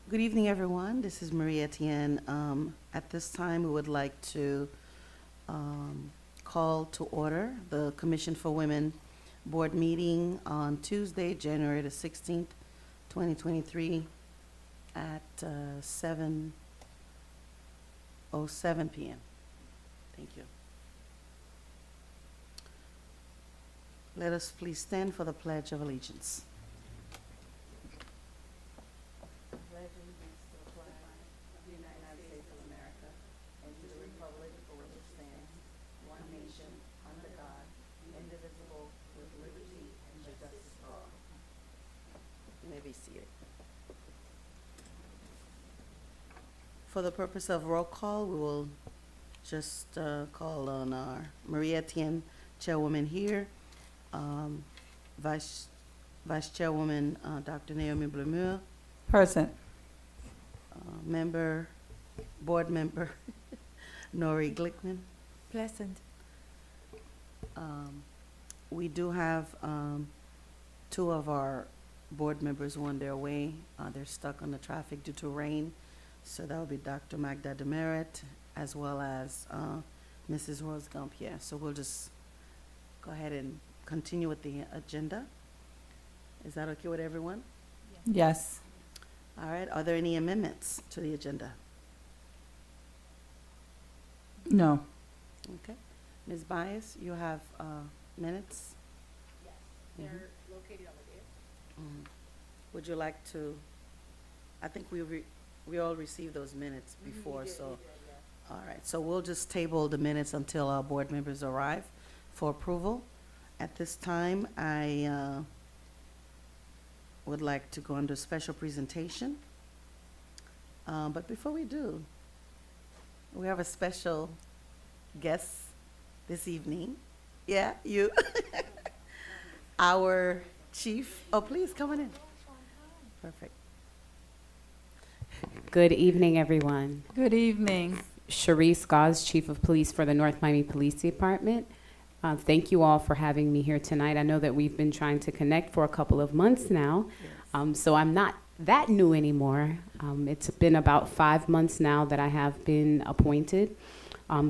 Good evening, everyone. This is Marie Etienne. At this time, we would like to call to order the Commission for Women Board meeting on Tuesday, January the 16th, 2023 at 7:07 p.m. Thank you. Let us please stand for the Pledge of Allegiance. Pledge allegiance to the flag of the United States of America and to the republic for which it stands, one nation, under God, indivisible, with liberty and justice for all. You may be seated. For the purpose of roll call, we will just call on our Maria Etienne, Chairwoman here, Vice Chairwoman Dr. Naomi Blemure, Present. Board Member Nori Glickman. Present. We do have two of our board members on their way. They're stuck on the traffic due to rain. So that will be Dr. Magda Demeret as well as Mrs. Rose Gampier. So we'll just go ahead and continue with the agenda. Is that okay with everyone? Yes. All right. Are there any amendments to the agenda? No. Okay. Ms. Bias, you have minutes? Yes, Mhm. they're located on the dais. Would you like to, I think we all received those minutes before, so. All right, so we'll just table the minutes until our board members arrive for approval. At this time, I would like to go under special presentation. But before we do, we have a special guest this evening. Yeah, you. Our chief, oh, please, come on in. Perfect. Good evening, everyone. Good evening. Sharice Gauze, Chief of Police for the North Miami Police Department. Thank you all for having me here tonight. I know that we've been trying to connect for a couple of months now, so I'm not that new anymore. It's been about 5 months now that I have been appointed.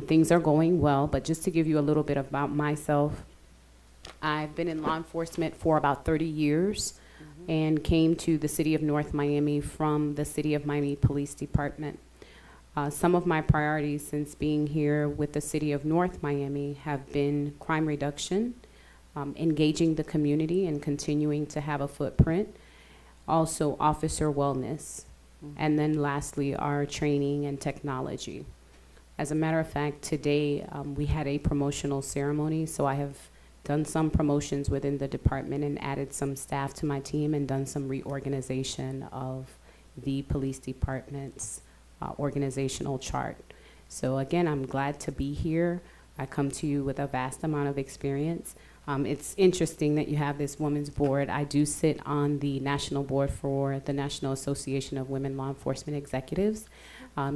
Things are going well, but just to give you a little bit about myself, I've been in law enforcement for about 30 years and came to the city of North Miami from the City of Miami Police Department. Some of my priorities since being here with the city of North Miami have been crime reduction, engaging the community and continuing to have a footprint, also officer wellness, and then lastly, our training and technology. As a matter of fact, today we had a promotional ceremony, so I have done some promotions within the department and added some staff to my team and done some reorganization of the police department's organizational chart. So again, I'm glad to be here. I come to you with a vast amount of experience. It's interesting that you have this women's board. I do sit on the national board for the National Association of Women Law Enforcement Executives.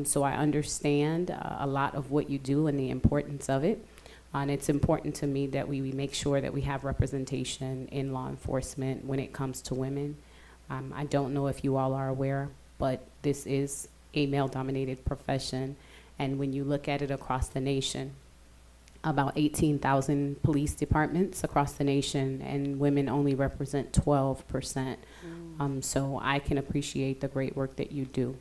So I understand a lot of what you do and the importance of it. And it's important to me that we make sure that we have representation in law enforcement when it comes to women. I don't know if you all are aware, but this is a male-dominated profession. And when you look at it across the nation, about 18,000 police departments across the nation, and women only represent 12%. So I can appreciate the great work that you do.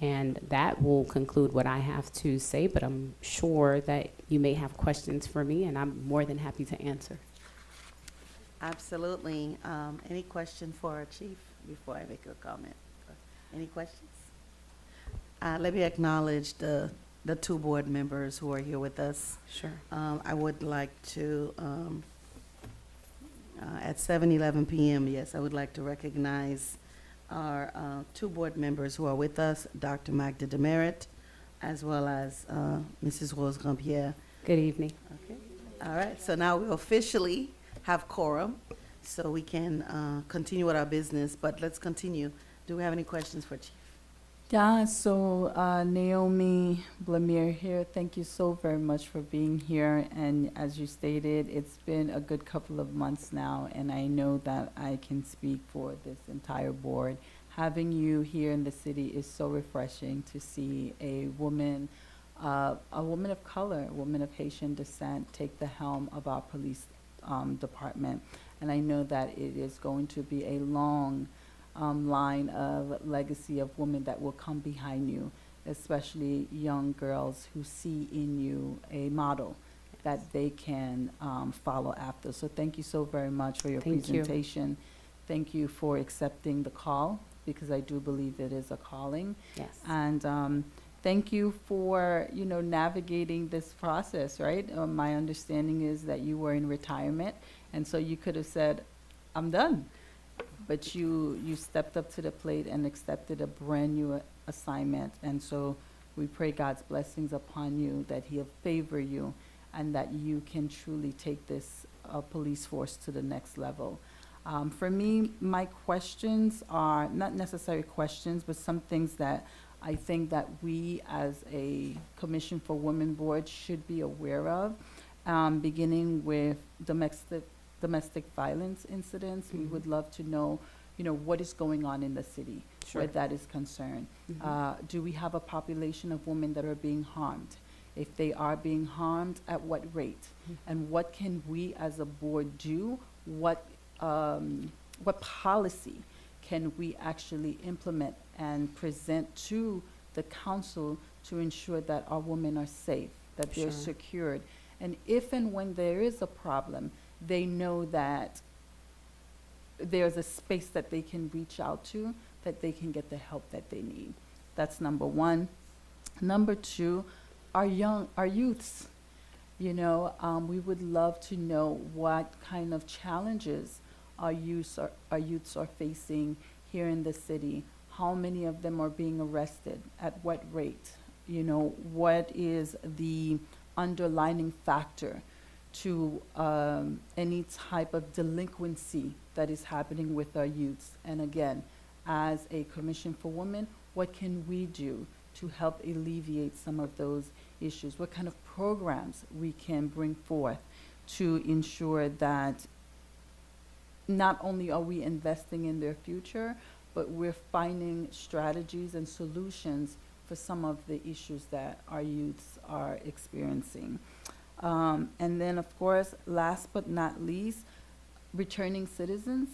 And that will conclude what I have to say, but I'm sure that you may have questions for me, and I'm more than happy to answer. Absolutely. Any question for our chief before I make a comment? Any questions? Let me acknowledge the two board members who are here with us. Sure. I would like to, at 7:11 p.m., yes, I would like to recognize our two board members who are with us, Dr. Magda Demeret, as well as Mrs. Rose Gampier. Good evening. Okay. All right, so now we officially have quorum, so we can continue with our business, but let's continue. Do we have any questions for Chief? Yeah, so Naomi Blemire here. Thank you so very much for being here. And as you stated, it's been a good couple of months now, and I know that I can speak for this entire board, having you here in the city is so refreshing to see a woman of color, a woman of Haitian descent, take the helm of our police department. And I know that it is going to be a long line of legacy of women that will come behind you, especially young girls who see in you a model that they can follow after. So thank you so very much for your Thank you. presentation. Thank you for accepting the call, because I do believe it is a calling. Yes. And thank you for, navigating this process, right? My understanding is that you were in retirement, and so you could have said, I'm done. But you stepped up to the plate and accepted a brand-new assignment. And so we pray God's blessings upon you, that He'll favor you, and that you can truly take this police force to the next level. For me, my questions are not necessary questions, but some things that I think that we as a Commission for Women Board should be aware of, beginning with domestic violence incidents. We would love to know, what is going on in the city Sure. where that is concerned. Do we have a population of women that are being harmed? If they are being harmed, at what rate? And what can we as a board do? What policy can we actually implement and present to the council to ensure that our women are safe, that they're Sure. secured? And if and when there is a problem, they know that there's a space that they can reach out to, that they can get the help that they need. That's number one. Number two, our youths. We would love to know what kind of challenges our youths are facing here in the city. How many of them are being arrested? At what rate? What is the underlining factor to any type of delinquency that is happening with our youths? And again, as a Commission for Women, what can we do to help alleviate some of those issues? What kind of programs we can bring forth to ensure that not only are we investing in their future, but we're finding strategies and solutions for some of the issues that our youths are experiencing. And then, of course, last but not least, returning citizens.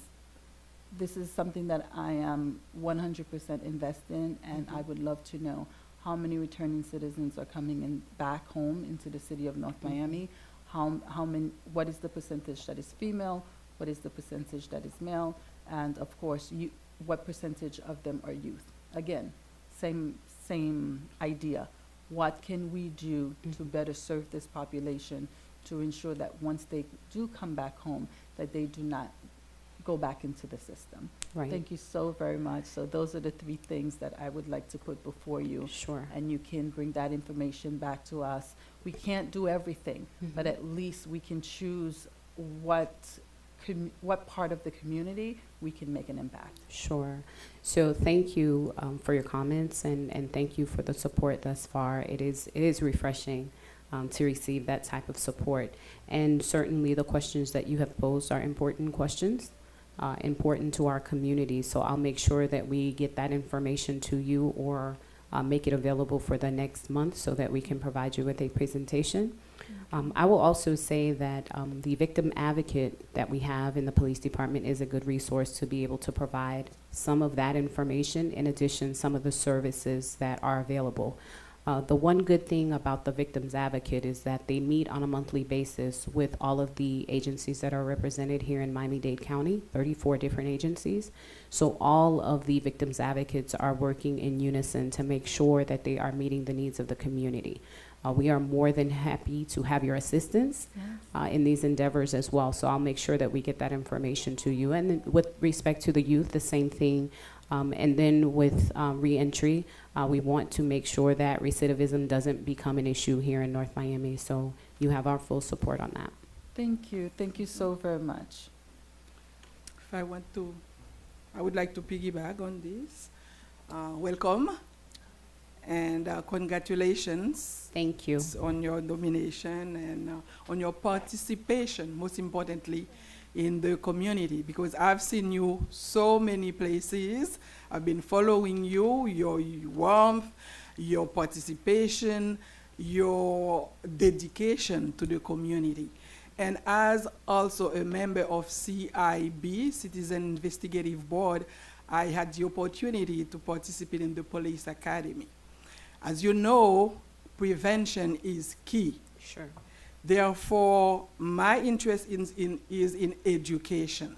This is something that I am 100% invested in, and I would love to know how many returning citizens are coming in back home into the city of North Miami. What is the percentage that is female? What is the percentage that is male? And of course, what percentage of them are youth? Again, same idea. What can we do to better serve this population to ensure that once they do come back home, that they do not go back into the system? Right. Thank you so very much. So those are the three things that I would like to put before you. Sure. And you can bring that information back to us. We can't do everything, but at least we can choose what part of the community we can make an impact. Sure. So thank you for your comments, and thank you for the support thus far. It is refreshing to receive that type of support. And certainly the questions that you have posed are important questions, important to our community. So I'll make sure that we get that information to you, or make it available for the next month so that we can provide you with a presentation. I will also say that the victim advocate that we have in the police department is a good resource to be able to provide some of that information, in addition some of the services that are available. The one good thing about the victims advocate is that they meet on a monthly basis with all of the agencies that are represented here in Miami-Dade County, 34 different agencies. So all of the victims advocates are working in unison to make sure that they are meeting the needs of the community. We are more than happy to have your assistance in these endeavors as well. So I'll make sure that we get that information to you. And then with respect to the youth, the same thing. And then with reentry, we want to make sure that recidivism doesn't become an issue here in North Miami. So you have our full support on that. Thank you. Thank you so very much. If I would like to piggyback on this. Welcome and congratulations. Thank you. On your nomination and on your participation, most importantly, in the community, because I've seen you so many places. I've been following you, your warmth, your participation, your dedication to the community. And as also a member of CIB, Citizen Investigative Board, I had the opportunity to participate in the police academy. As you know, prevention is key. Sure. Therefore, my interest is in education.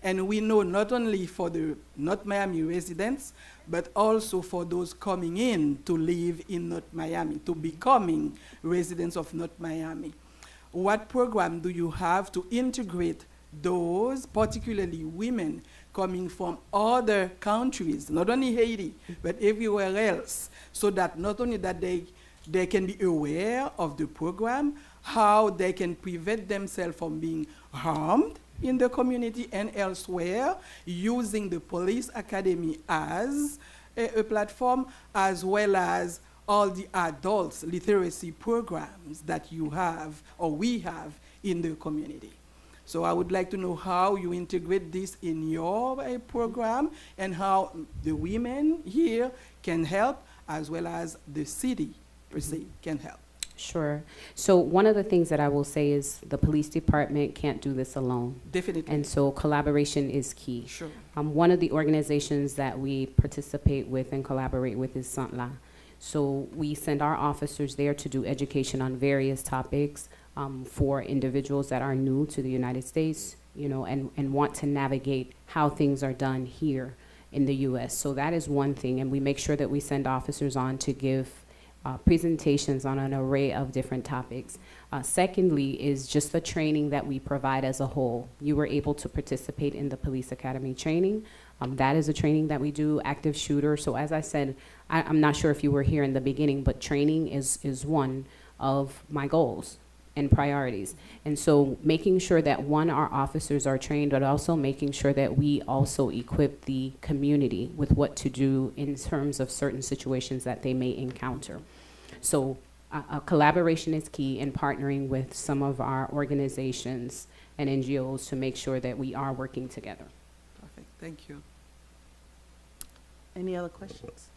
And we know not only for the North Miami residents, but also for those coming in to live in North Miami, to becoming residents of North Miami. What program do you have to integrate those, particularly women, coming from other countries, not only Haiti, but everywhere else, so that not only that they can be aware of the program, how they can prevent themselves from being harmed in the community and elsewhere, using the police academy as a platform, as well as all the adults literacy programs that you have or we have in the community. So I would like to know how you integrate this in your program and how the women here can help, as well as the city per se can help. Sure. So one of the things that I will say is the police department can't do this alone. Definitely. And so collaboration is key. Sure. One of the organizations that we participate with and collaborate with is SANTLA. So we send our officers there to do education on various topics for individuals that are new to the United States, you know, and want to navigate how things are done here in the U.S. So that is one thing, and we make sure that we send officers on to give presentations on an array of different topics. Secondly is just the training that we provide as a whole. You were able to participate in the police academy training. That is a training that we do, active shooter. So as I said, I'm not sure if you were here in the beginning, but training is one of my goals and priorities. And so making sure that, one, our officers are trained, but also making sure that we also equip the community with what to do in terms of certain situations that they may encounter. So collaboration is key in partnering with some of our organizations and NGOs to make sure that we are working together. Perfect. Thank you. Any other questions?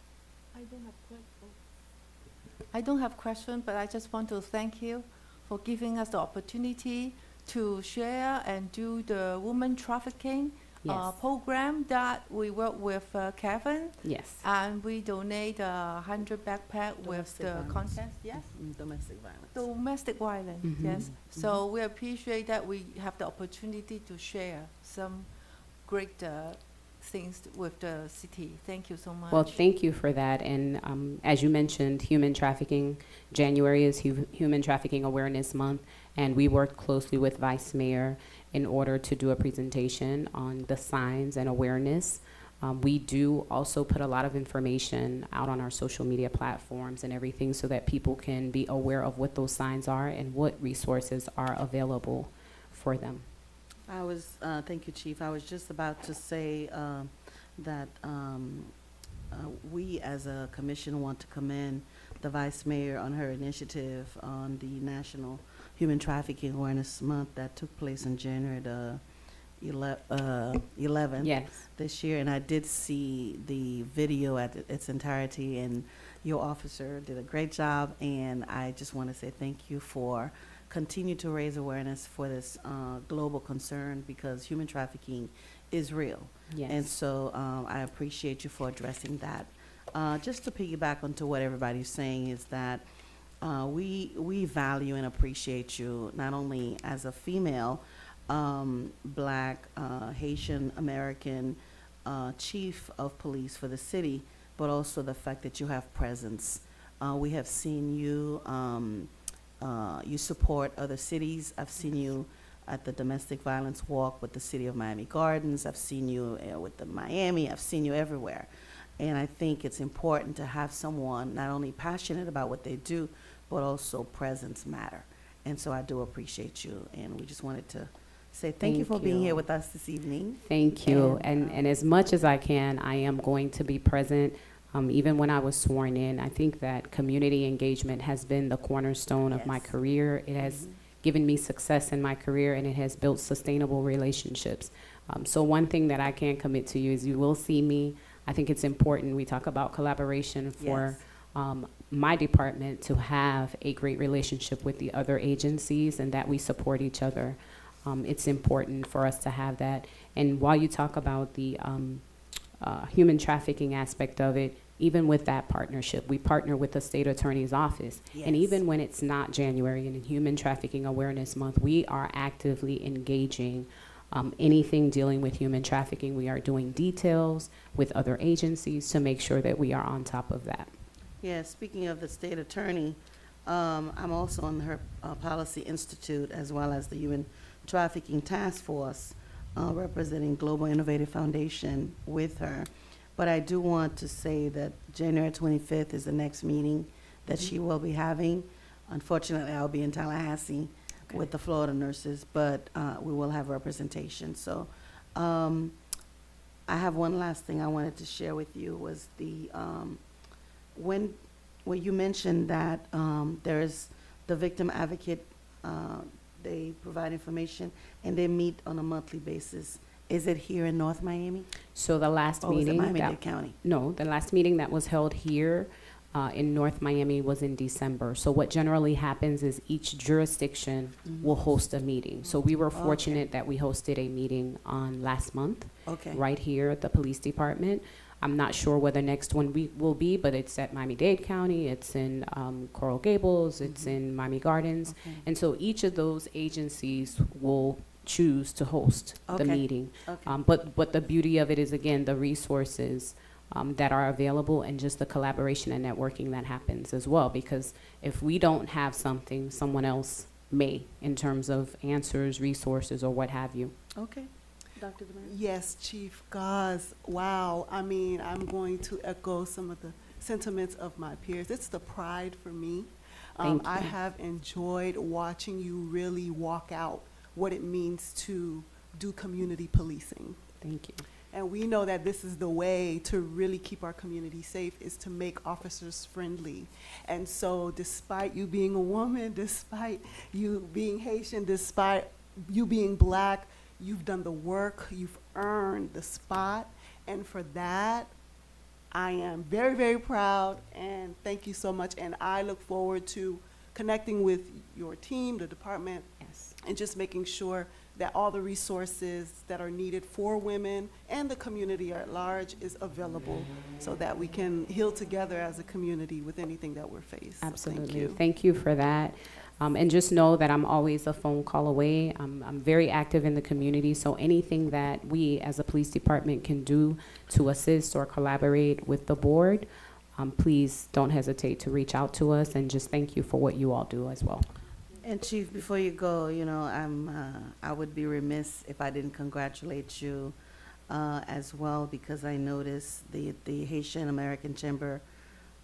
I don't have question, but I just want to thank you for giving us the opportunity to share and do the women trafficking Yes. program that we work with Kevin, Yes. and we donate 100 backpack with Domestic the violence. content. Yes, Domestic violence. domestic violence. Mhm. Yes. So we appreciate that we have the opportunity to share some great things with the city. Thank you so much. Well, thank you for that. And as you mentioned, human trafficking, January is Human Trafficking Awareness Month, and we worked closely with Vice Mayor in order to do a presentation on the signs and awareness. We do also put a lot of information out on our social media platforms and everything so that people can be aware of what those signs are and what resources are available for them. Thank you, Chief. I was just about to say that we as a commission want to commend the Vice Mayor on her initiative on the National Human Trafficking Awareness Month that took place in January the 11th Yes. this year. And I did see the video at its entirety, and your officer did a great job. And I just want to say thank you for continue to raise awareness for this global concern, because human trafficking is real. Yes. And so I appreciate you for addressing that. Just to piggyback onto what everybody's saying is that we value and appreciate you not only as a female, Black, Haitian American chief of police for the city, but also the fact that you have presence. We have seen you. You support other cities. I've seen you at the domestic violence walk with the City of Miami Gardens. I've seen you with the Miami. I've seen you everywhere. And I think it's important to have someone not only passionate about what they do, but also presence matter. And so I do appreciate you. And we just wanted to say thank you for Thank being you. here with us this evening. Thank you. And, And as much as I can, I am going to be present. Even when I was sworn in, I think that community engagement has been the cornerstone of my Yes. career. It has given me success in my career, and it has built sustainable relationships. So one thing that I can commit to you is you will see me. I think it's important. We talk about collaboration for my department to have a great relationship with the other agencies and that we support each other. It's important for us to have that. And while you talk about the human trafficking aspect of it, even with that partnership, we partner with the state attorney's office. And Yes. even when it's not January and Human Trafficking Awareness Month, we are actively engaging anything dealing with human trafficking. We are doing details with other agencies to make sure that we are on top of that. Yeah, speaking of the state attorney, I'm also on her Policy Institute as well as the Human Trafficking Task Force, representing Global Innovative Foundation with her. But I do want to say that January 25th is the next meeting that she will be having. Unfortunately, I'll be in Tallahassee with the Florida nurses, but we will have representation. So I have one last thing I wanted to share with you was the when you mentioned that there's the victim advocate, they provide information and they meet on a monthly basis. Is it here in North Miami? So the last Or was it meeting Miami-Dade County? No, the last meeting that was held here in North Miami was in December. So what generally happens is each jurisdiction will host a meeting. So we were Okay. fortunate that we hosted a meeting on last month, Okay. right here at the police department. I'm not sure where the next one will be, but it's at Miami-Dade County, it's in Coral Gables, it's in Miami Gardens. Okay. And so each of those agencies will choose to host the Okay. meeting. Okay. But the beauty of it is, again, the resources that are available and just the collaboration and networking that happens as well. Because if we don't have something, someone else may, in terms of answers, resources, or what have you. Okay. Dr. DeMary? Yes, Chief Gaz, wow. I mean, I'm going to echo some of the sentiments of my peers. It's the pride for me. Thank I you. have enjoyed watching you really walk out what it means to do community policing. Thank you. And we know that this is the way to really keep our community safe, is to make officers friendly. And so despite you being a woman, despite you being Haitian, despite you being Black, you've done the work, you've earned the spot. And for that, I am very, very proud, and thank you so much. And I look forward to connecting with your team, the department, Yes. and just making sure that all the resources that are needed for women and the community at large is available so that we can heal together as a community with anything that we're faced. So Absolutely. Thank you. Thank you for that. And just know that I'm always a phone call away. I'm very active in the community, so anything that we as a police department can do to assist or collaborate with the board, please don't hesitate to reach out to us, and just thank you for what you all do as well. And Chief, before you go, you know, I would be remiss if I didn't congratulate you as well, because I noticed the Haitian American Chamber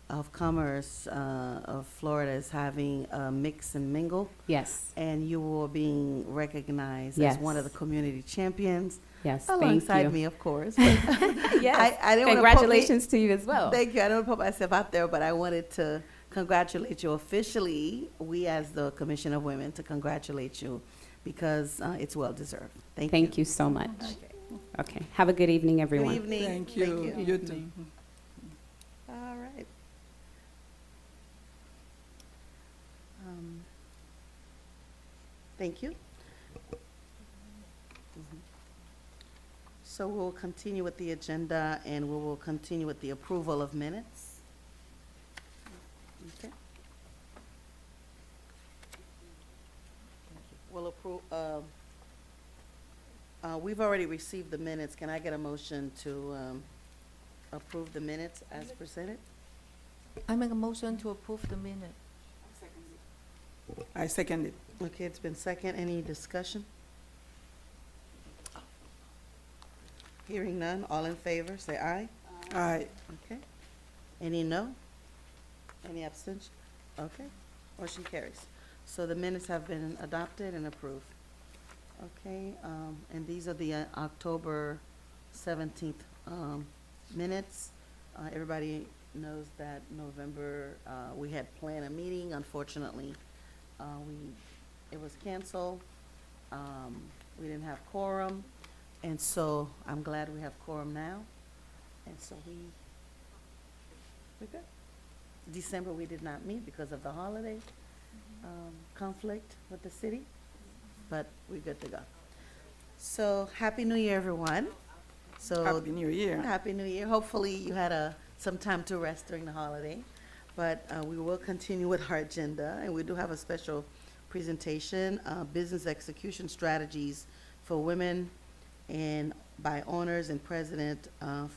of Commerce of Florida is having a mix and mingle, Yes, and you were being recognized as one of the Yes. community champions, yes, thank alongside you. me, of course. Yes, I didn't wanna put me- congratulations to you as well. Thank you. I don't put myself out there, but I wanted to congratulate you officially. We, as the Commission of Women, to congratulate you because it's well deserved. Thank you. Thank you so much. Okay. Okay, have a good evening, everyone. Good evening. Thank you. You too. All right. Thank you. So we'll continue with the agenda, and we will continue with the approval of minutes. Okay. We'll approve, we've already received the minutes. Can I get a motion to approve the minutes as presented? I make a motion to approve the minute. I second it. Okay, it's been second. Any discussion? Hearing none, all in favor, say aye. Aye. Okay. Any no? Any abstention? Okay, motion carries. So the minutes have been adopted and approved. Okay, and these are the October 17th minutes. Everybody knows that November, we had planned a meeting. Unfortunately, we it was canceled. We didn't have quorum, and so I'm glad we have quorum now. And so we're good. December, we did not meet because of the holiday conflict with the city, but we're good to go. So, Happy New Year, everyone. So, Happy New Year. Happy New Year. Hopefully, you had some time to rest during the holiday. But we will continue with our agenda, and we do have a special presentation, business execution strategies for women, and by owners and president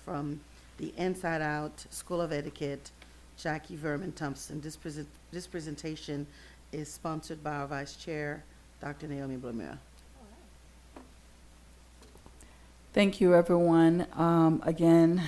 from the Inside Out School of Etiquette, Jackie Vernon Thompson. This presentation is sponsored by our Vice Chair, Dr. Naomi Blamere. Thank you, everyone. Again,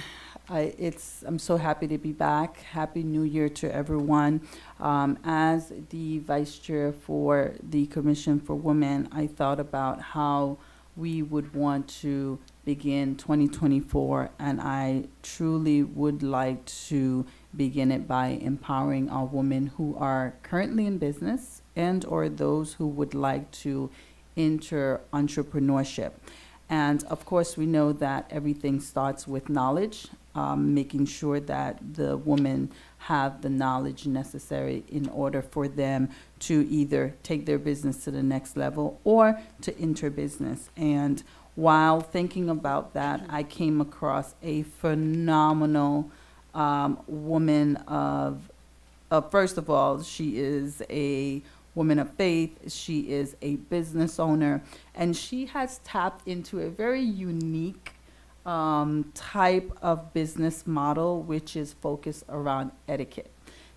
I'm so happy to be back. Happy New Year to everyone. As the Vice Chair for the Commission for Women, I thought about how we would want to begin 2024, and I truly would like to begin it by empowering our women who are currently in business and or those who would like to enter entrepreneurship. And of course, we know that everything starts with knowledge, making sure that the women have the knowledge necessary in order for them to either take their business to the next level or to enter business. And while thinking about that, I came across a phenomenal woman first of all, she is a woman of faith. She is a business owner, and she has tapped into a very unique type of business model, which is focused around etiquette.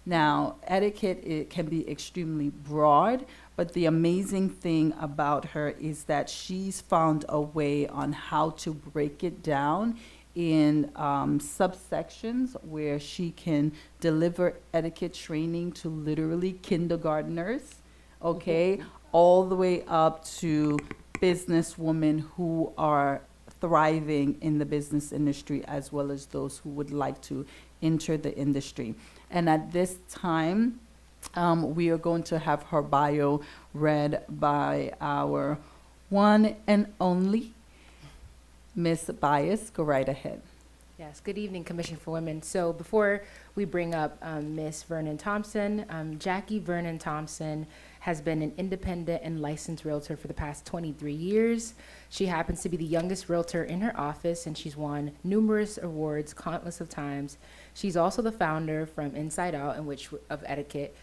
Now, etiquette, it can be extremely broad, but the amazing thing about her is that she's found a way on how to break it down in subsections where she can deliver etiquette training to literally kindergartners, okay, all the way up to businesswomen who are thriving in the business industry, as well as those who would like to enter the industry. And at this time, we are going to have her bio read by our one and only Ms. Bias. Go right ahead. Yes, good evening, Commission for Women. So before we bring up Ms. Vernon Thompson, Jackie Vernon Thompson has been an independent and licensed realtor for the past 23 years. She happens to be the youngest realtor in her office, and she's won numerous awards countless of times. She's also the founder from Inside Out of Etiquette,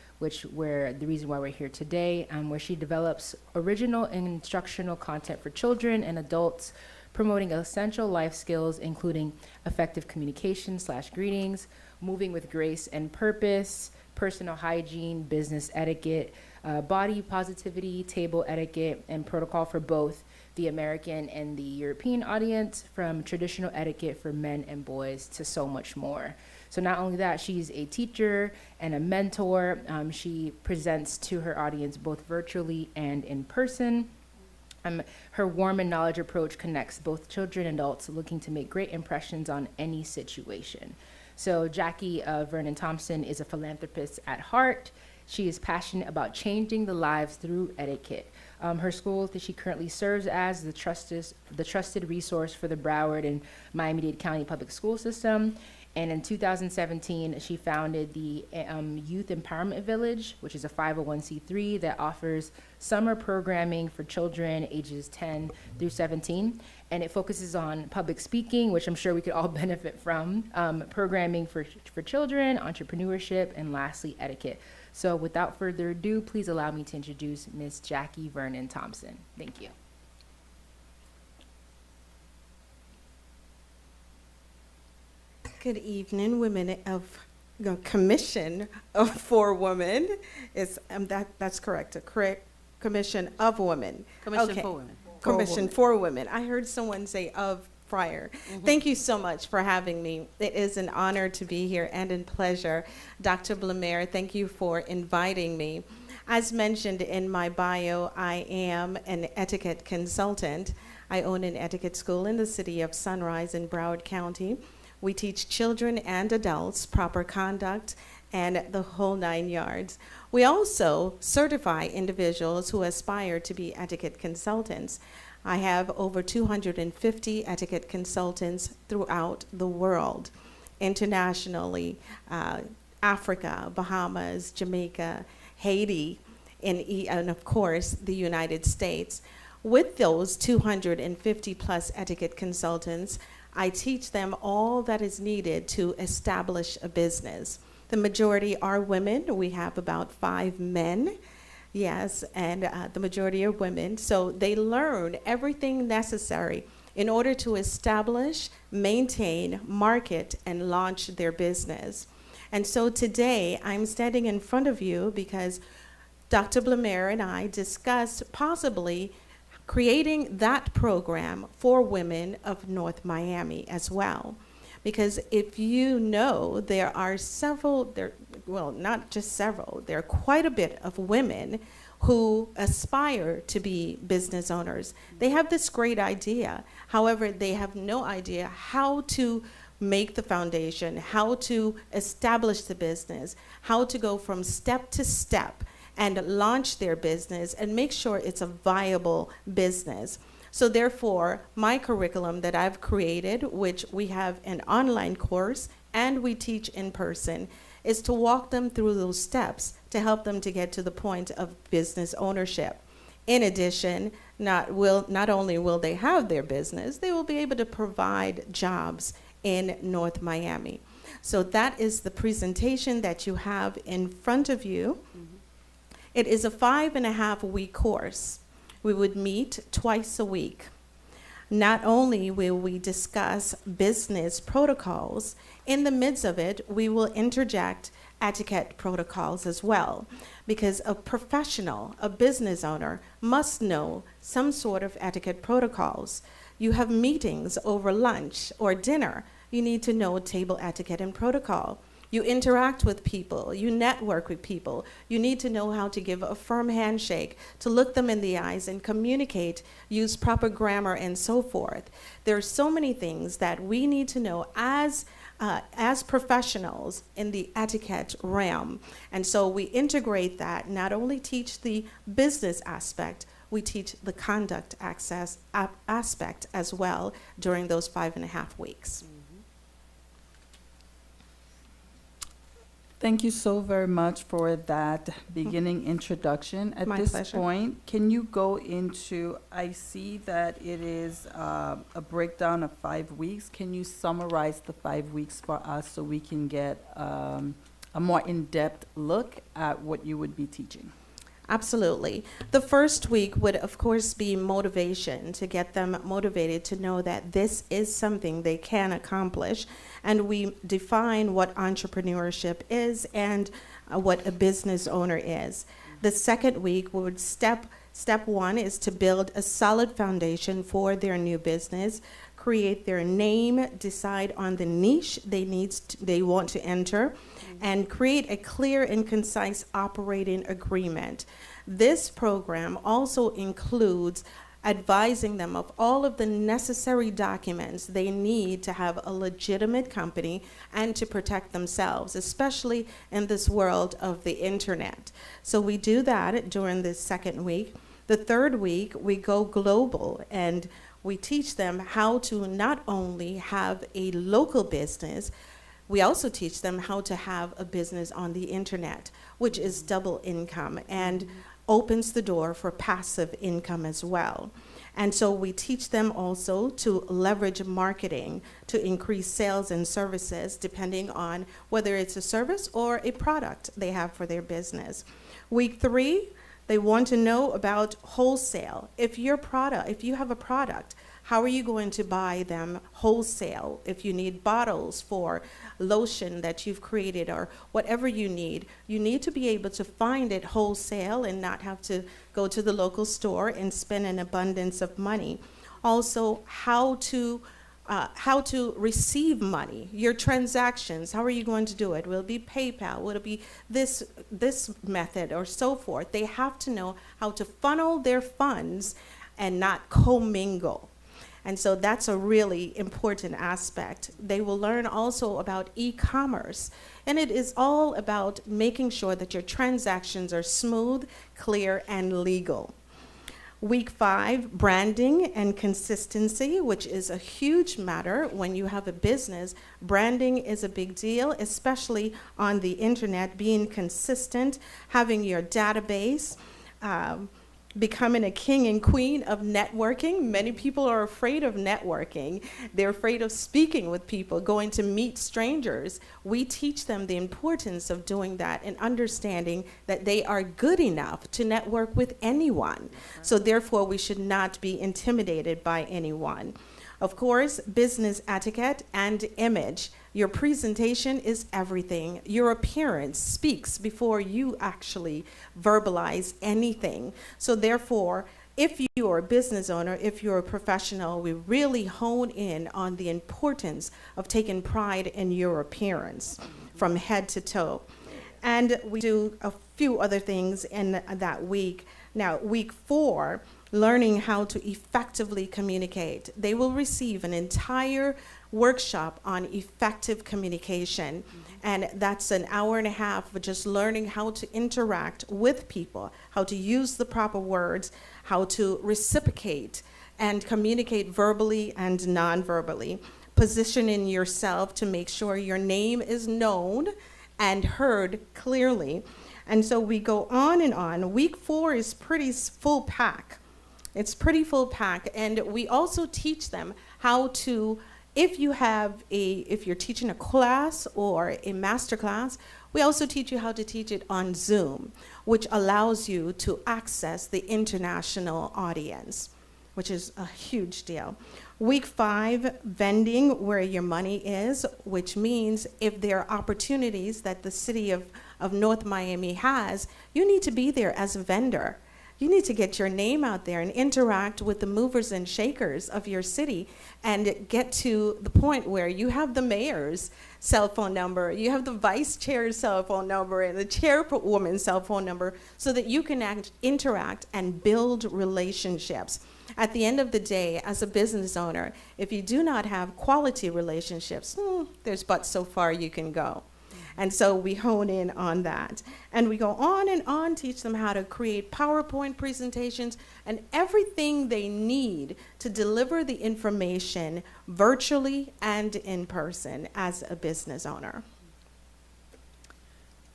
where the reason why we're here today, where she develops original and instructional content for children and adults, promoting essential life skills, including effective communication / greetings, moving with grace and purpose, personal hygiene, business etiquette, body positivity, table etiquette, and protocol for both the American and the European audience, from traditional etiquette for men and boys to so much more. So not only that, she's a teacher and a mentor. She presents to her audience both virtually and in person. Her warm and knowledge approach connects both children and adults looking to make great impressions on any situation. So Jackie Vernon Thompson is a philanthropist at heart. She is passionate about changing the lives through etiquette. Her school that she currently serves as the trusted resource for the Broward and Miami-Dade County Public School System. And in 2017, she founded the Youth Empowerment Village, which is a 501c3 that offers summer programming for children ages 10 through 17. And it focuses on public speaking, which I'm sure we could all benefit from, programming for children, entrepreneurship, and lastly, etiquette. So without further ado, please allow me to introduce Ms. Jackie Vernon Thompson. Thank you. Good evening, women of Commission for Women. That's correct. Commission of Women. Commission Okay. for Women. Commission for Women. I heard someone say of prior. Thank you so much for having me. It is an honor to be here and a pleasure. Dr. Blamere, thank you for inviting me. As mentioned in my bio, I am an etiquette consultant. I own an etiquette school in the city of Sunrise in Broward County. We teach children and adults proper conduct and the whole 9 yards. We also certify individuals who aspire to be etiquette consultants. I have over 250 etiquette consultants throughout the world, internationally, Africa, Bahamas, Jamaica, Haiti, and of course, the United States. With those 250 plus etiquette consultants, I teach them all that is needed to establish a business. The majority are women. We have about 5 men, yes, and the majority are women. So they learn everything necessary in order to establish, maintain, market, and launch their business. And so today, I'm standing in front of you because Dr. Blamere and I discussed possibly creating that program for women of North Miami as well. Because if you know, there are several, well, not just several, there are quite a bit of women who aspire to be business owners. They have this great idea. However, they have no idea how to make the foundation, how to establish the business, how to go from step to step and launch their business and make sure it's a viable business. So therefore, my curriculum that I've created, which we have an online course and we teach in person, is to walk them through those steps to help them to get to the point of business ownership. In addition, not only will they have their business, they will be able to provide jobs in North Miami. So that is the presentation that you have in front of you. It is a 5.5-week course. We would meet twice a week. Not only will we discuss business protocols, in the midst of it, we will interject etiquette protocols as well, because a professional, a business owner, must know some sort of etiquette protocols. You have meetings over lunch or dinner. You need to know table etiquette and protocol. You interact with people, you network with people. You need to know how to give a firm handshake, to look them in the eyes and communicate, use proper grammar and so forth. There are so many things that we need to know as professionals in the etiquette realm. And so we integrate that, not only teach the business aspect, we teach the conduct aspect as well during those 5.5 weeks. Thank you so very much for that beginning introduction. At My this pleasure. point, can you go into, I see that it is a breakdown of 5 weeks. Can you summarize the 5 weeks for us so we can get a more in-depth look at what you would be teaching? Absolutely. The first week would, of course, be motivation, to get them motivated to know that this is something they can accomplish. And we define what entrepreneurship is and what a business owner is. The second week would step one is to build a solid foundation for their new business, create their name, decide on the niche they want to enter, and create a clear and concise operating agreement. This program also includes advising them of all of the necessary documents they need to have a legitimate company and to protect themselves, especially in this world of the internet. So we do that during the second week. The third week, we go global and we teach them how to not only have a local business, we also teach them how to have a business on the internet, which is double income and opens the door for passive income as well. And so we teach them also to leverage marketing to increase sales and services depending on whether it's a service or a product they have for their business. Week 3, they want to know about wholesale. If you have a product, how are you going to buy them wholesale? If you need bottles for lotion that you've created or whatever you need to be able to find it wholesale and not have to go to the local store and spend an abundance of money. Also, how to receive money, your transactions, how are you going to do it? Will it be PayPal? Will it be this method or so forth? They have to know how to funnel their funds and not commingle. And so that's a really important aspect. They will learn also about e-commerce. And it is all about making sure that your transactions are smooth, clear, and legal. Week 5, branding and consistency, which is a huge matter when you have a business. Branding is a big deal, especially on the internet, being consistent, having your database, becoming a king and queen of networking. Many people are afraid of networking. They're afraid of speaking with people, going to meet strangers. We teach them the importance of doing that and understanding that they are good enough to network with anyone. So therefore, we should not be intimidated by anyone. Of course, business etiquette and image. Your presentation is everything. Your appearance speaks before you actually verbalize anything. So therefore, if you are a business owner, if you're a professional, we really hone in on the importance of taking pride in your appearance from head to toe. And we do a few other things in that week. Now, week 4, learning how to effectively communicate. They will receive an entire workshop on effective communication. And that's an hour and a half of just learning how to interact with people, how to use the proper words, how to reciprocate and communicate verbally and non-verbally. Positioning yourself to make sure your name is known and heard clearly. And so we go on and on. Week 4 is pretty full pack. It's pretty full pack. And we also teach them how to, if you're teaching a class or a master class, we also teach you how to teach it on Zoom, which allows you to access the international audience, which is a huge deal. Week 5, vending where your money is, which means if there are opportunities that the city of North Miami has, you need to be there as a vendor. You need to get your name out there and interact with the movers and shakers of your city and get to the point where you have the mayor's cell phone number, you have the vice chair's cell phone number, and the chairwoman's cell phone number so that you can interact and build relationships. At the end of the day, as a business owner, if you do not have quality relationships, there's but so far you can go. And so we hone in on that. And we go on and on, teach them how to create PowerPoint presentations and everything they need to deliver the information virtually and in person as a business owner.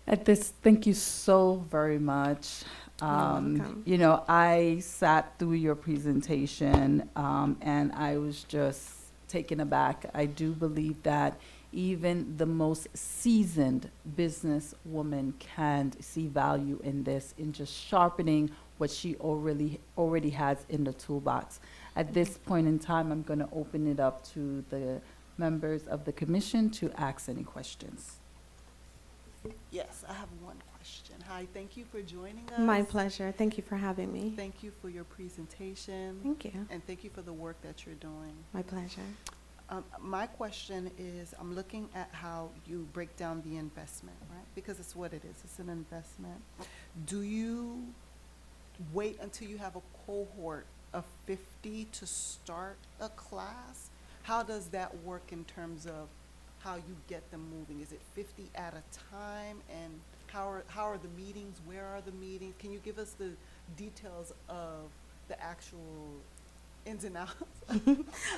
At this, thank you so very much. welcome. You know, I sat through your presentation and I was just taken aback. I do believe that even the most seasoned businesswoman can see value in this, in just sharpening what she already has in the toolbox. At this point in time, I'm going to open it up to the members of the commission to ask any questions. Yes, I have one question. Hi, thank you for joining us. My pleasure. Thank you for having me. Thank you for your presentation. Thank you. And thank you for the work that you're doing. My pleasure. My question is, I'm looking at how you break down the investment, right? Because it's what it is, it's an investment. Do you wait until you have a cohort of 50 to start a class? How does that work in terms of how you get them moving? Is it 50 at a time? And how are the meetings? Where are the meetings? Can you give us the details of the actual ins and outs?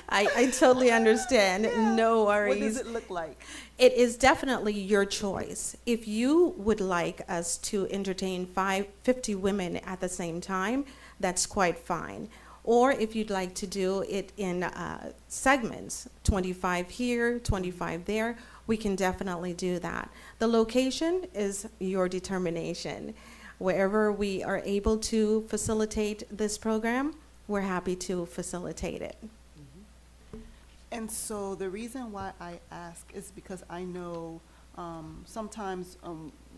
I totally understand. Yeah. No What worries. does it look like? It is definitely your choice. If you would like us to entertain 50 women at the same time, that's quite fine. Or if you'd like to do it in segments, 25 here, 25 there, we can definitely do that. The location is your determination. Wherever we are able to facilitate this program, we're happy to facilitate it. And so the reason why I ask is because I know sometimes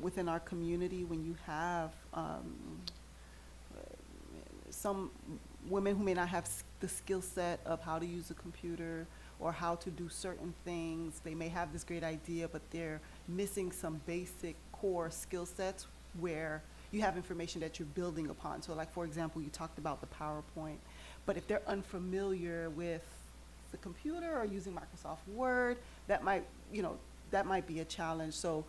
within our community, when you have some women who may not have the skill set of how to use a computer or how to do certain things, they may have this great idea, but they're missing some basic core skill sets where you have information that you're building upon. So like, for example, you talked about the PowerPoint, but if they're unfamiliar with the computer or using Microsoft Word, that might, that might be a challenge. So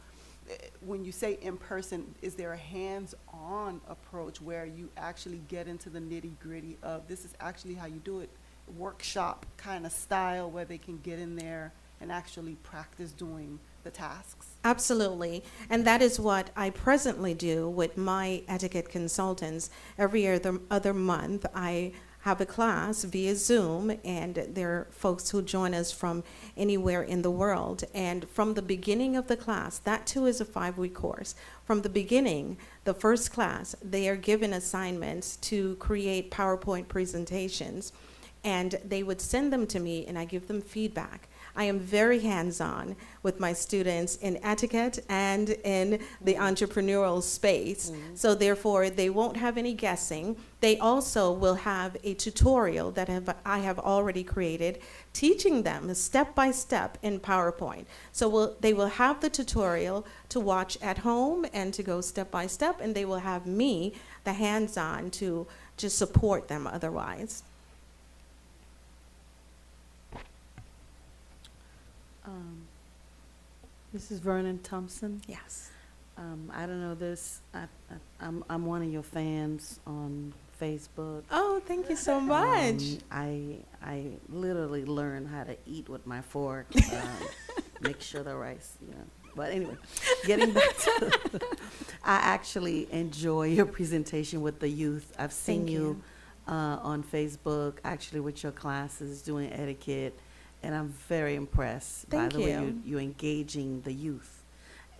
when you say in person, is there a hands-on approach where you actually get into the nitty-gritty of this is actually how you do it, workshop kind of style where they can get in there and actually practice doing the tasks? Absolutely. And that is what I presently do with my etiquette consultants. Every other month, I have a class via Zoom, and there are folks who join us from anywhere in the world. And from the beginning of the class, that too is a 5-week course. From the beginning, the first class, they are given assignments to create PowerPoint presentations, and they would send them to me, and I give them feedback. I am very hands-on with my students in etiquette and in the entrepreneurial space. So therefore, they won't have any guessing. They also will have a tutorial that I have already created, teaching them step by step in PowerPoint. So they will have the tutorial to watch at home and to go step by step, and they will have me, the hands-on, to just support them otherwise. Mrs. Vernon Thompson, Yes. I don't know this, I'm one of your fans on Facebook. Oh, thank you so much. I literally learn how to eat with my fork, make sure the rice, But anyway, getting back to, I actually enjoy your presentation with the youth. I've seen Thank you. on Facebook, actually with your classes doing etiquette, and I'm very impressed by Thank the way you. you're engaging the youth.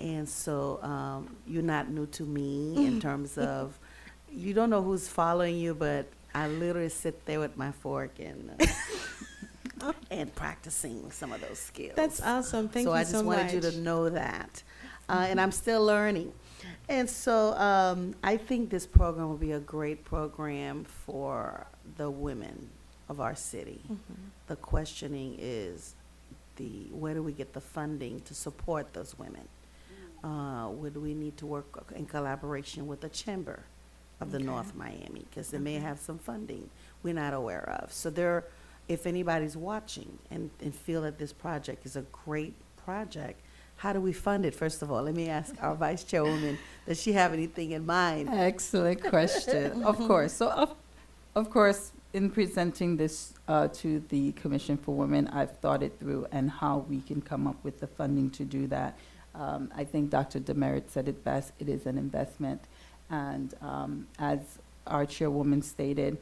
And so you're not new to me in terms of, you don't know who's following you, but I literally sit there with my fork and practicing some of those skills. That's awesome. Thank So you I so just much. wanted you to know that. And I'm still learning. And so I think this program will be a great program for the women of our city. The questioning is where do we get the funding to support those women? Would we need to work in collaboration with the Chamber of the Okay. North Miami? Because they may have some funding we're not aware of. So if anybody's watching and feel that this project is a great project, how do we fund it? First of all, let me ask our Vice Chairwoman, does she have anything in mind? Excellent question. Of course. So, of course, in presenting this to the Commission for Women, I've thought it through and how we can come up with the funding to do that. I think Dr. Demerit said it best. It is an investment. And as our chairwoman stated,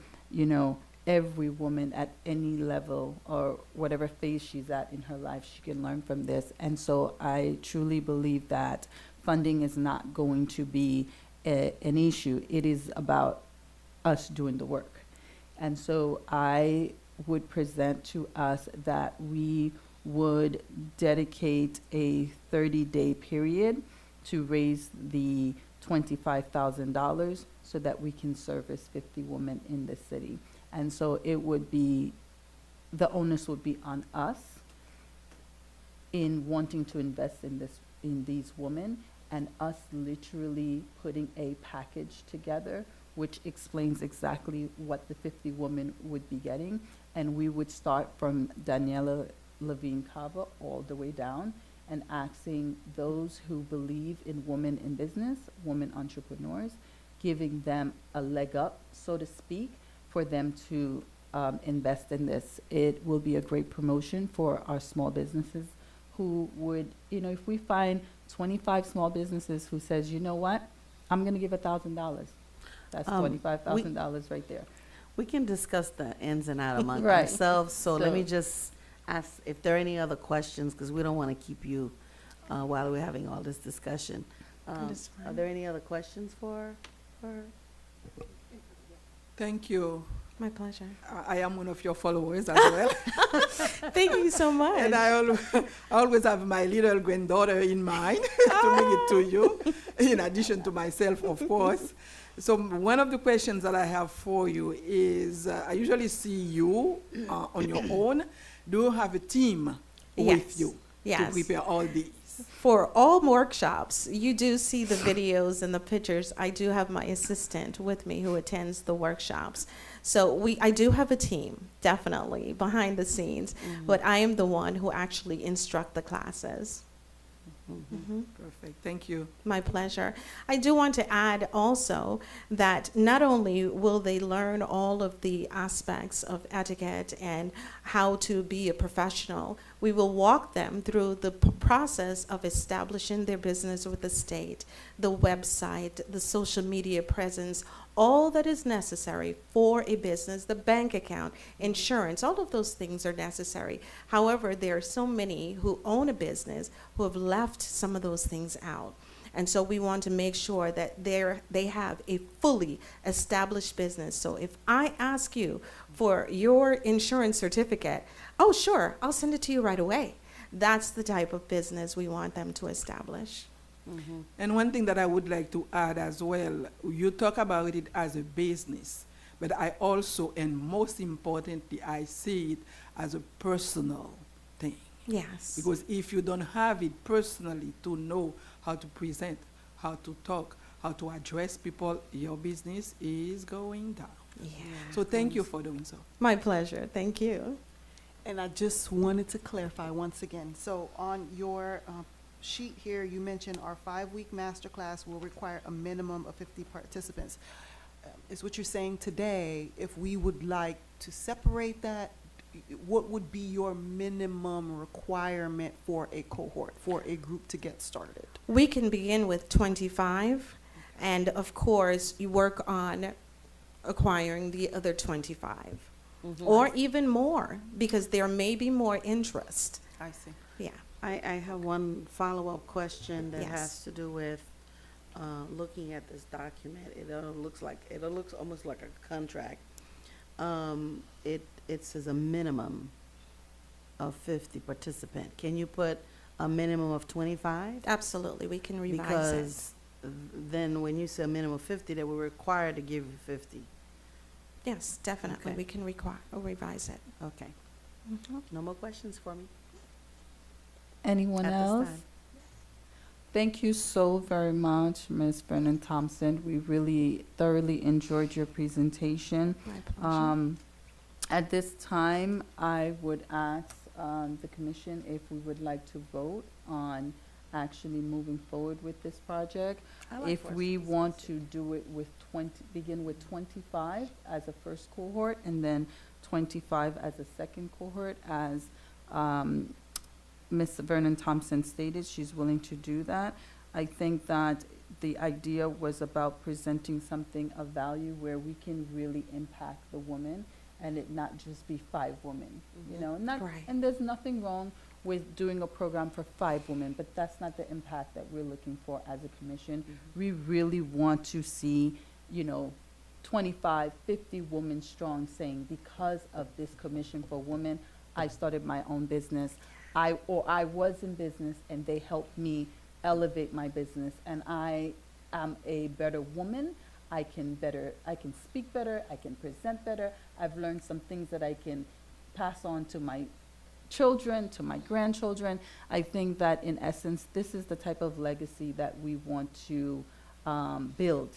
every woman at any level or whatever phase she's at in her life, she can learn from this. And so I truly believe that funding is not going to be an issue. It is about us doing the work. And so I would present to us that we would dedicate a 30-day period to raise the $25,000 so that we can service 50 women in the city. And so it would be, the onus would be on us in wanting to invest in these women, and us literally putting a package together which explains exactly what the 50 women would be getting. And we would start from Daniela Levine Cava all the way down and asking those who believe in women in business, women entrepreneurs, giving them a leg up, so to speak, for them to invest in this. It will be a great promotion for our small businesses who would, if we find 25 small businesses who says, you know what, I'm gonna give $1,000. That's $25,000 right there. We can discuss the ins and outs among Right. ourselves, so let me So- just ask if there are any other questions, because we don't want to keep you while we're having all this discussion. That is Are fine. there any other questions for her? Thank you. My pleasure. I am one of your followers as well. Thank you so much. And I always have my little granddaughter in mind to bring it to you, in addition to myself, of course. So one of the questions that I have for you is, I usually see you on your own. Do you have a team with Yes. you? Yes. prepare all these? For all workshops, you do see the videos and the pictures. I do have my assistant with me who attends the workshops. So I do have a team, definitely, behind the scenes, but I am the one who actually instruct the classes. Mhm. Perfect, thank you. My pleasure. I do want to add also that not only will they learn all of the aspects of etiquette and how to be a professional, we will walk them through the process of establishing their business with the state, the website, the social media presence, all that is necessary for a business, the bank account, insurance, all of those things are necessary. However, there are so many who own a business who have left some of those things out. And so we want to make sure that they have a fully established business. So if I ask you for your insurance certificate, oh, sure, I'll send it to you right away. That's the type of business we want them to establish. And one thing that I would like to add as well, you talk about it as a business, but I also, and most importantly, I see it as a personal thing. Yes. Because if you don't have it personally to know how to present, how to talk, how to address people, your business is going down. Yeah. So thank you for doing so. My pleasure. Thank you. And I just wanted to clarify once again. So on your sheet here, you mentioned our 5-week masterclass will require a minimum of 50 participants. Is what you're saying today, if we would like to separate that, what would be your minimum requirement for a cohort, for a group to get started? We can begin with 25, and of course, you work on acquiring the other 25, or even more, because there may be more interest. I see. Yeah. I have one follow-up question that Yes. has to do with looking at this document. It looks almost like a contract. It says a minimum of 50 participant. Can you put a minimum of 25? Absolutely, we can revise it. Because then when you say a minimum of 50, they were required to give you 50. Yes, definitely, Okay. we can revise it. Okay. No more questions for me? Anyone At this else? time. Thank you so very much, Ms. Vernon Thompson. We really thoroughly enjoyed your presentation. My pleasure. At this time, I would ask the commission if we would like to vote on actually moving forward with this project. If we want to do it with begin with 25 as a first cohort and then 25 as a second cohort, as Ms. Vernon Thompson stated, she's willing to do that. I think that the idea was about presenting something of value where we can really impact the woman and it not just be 5 women, you know, Right. and there's nothing wrong with doing a program for 5 women, but that's not the impact that we're looking for as a commission. We really want to see, you know, 25, 50 women strong saying, because of this Commission for Women, I started my own business. I was in business and they helped me elevate my business, and I am a better woman. I can speak better, I can present better. I've learned some things that I can pass on to my children, to my grandchildren. I think that in essence, this is the type of legacy that we want to build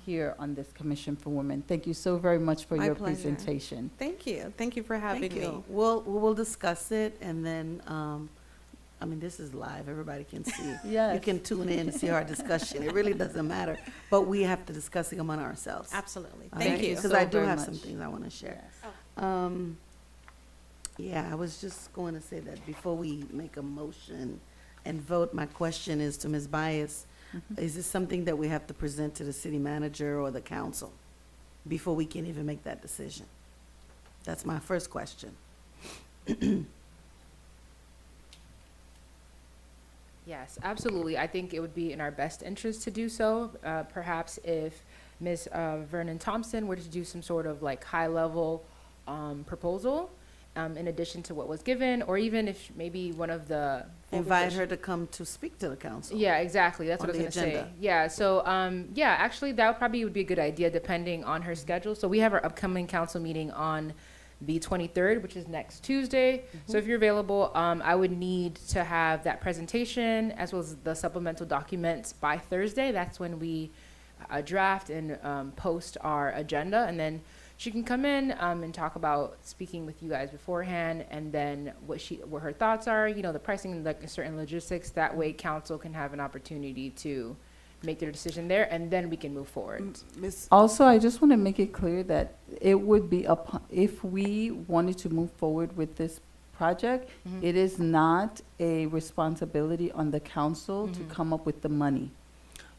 here on this Commission for Women. Thank you so very much for My your pleasure. presentation. Thank you. Thank you for having Thank me. you. We'll discuss it, and then, I mean, this is live, everybody can see. Yes. You can tune in and see our discussion, it really doesn't matter, but we have to discuss it among ourselves. Absolutely. All Thank right? you. Because so I do very have much. some things I want to share. Yes. Yeah, I was just going to say that before we make a motion and vote, my question is to Ms. Bias. Is this something that we have to present to the city manager or the council before we can even make that decision? That's my first question. Yes, absolutely. I think it would be in our best interest to do so. Perhaps if Ms. Vernon Thompson were to do some sort of like high-level proposal in addition to what was given, or even if maybe one of the Invite her to come to speak to the council. Yeah, exactly. That's what I on was the gonna say. agenda. Yeah. So, yeah, actually, that probably would be a good idea depending on her schedule. So we have our upcoming council meeting on the 23rd, which is next Tuesday. So if you're available, I would need to have that presentation as well as the supplemental documents by Thursday. That's when we draft and post our agenda, and then she can come in and talk about speaking with you guys beforehand, and then what her thoughts are, you know, the pricing, like certain logistics. That way, council can have an opportunity to make their decision there, and then we can move forward. Miss, Also, I just want to make it clear that it would be upon, if we wanted to move forward with this project, Mhm. it is not a responsibility on the council to Mhm. come up with the money.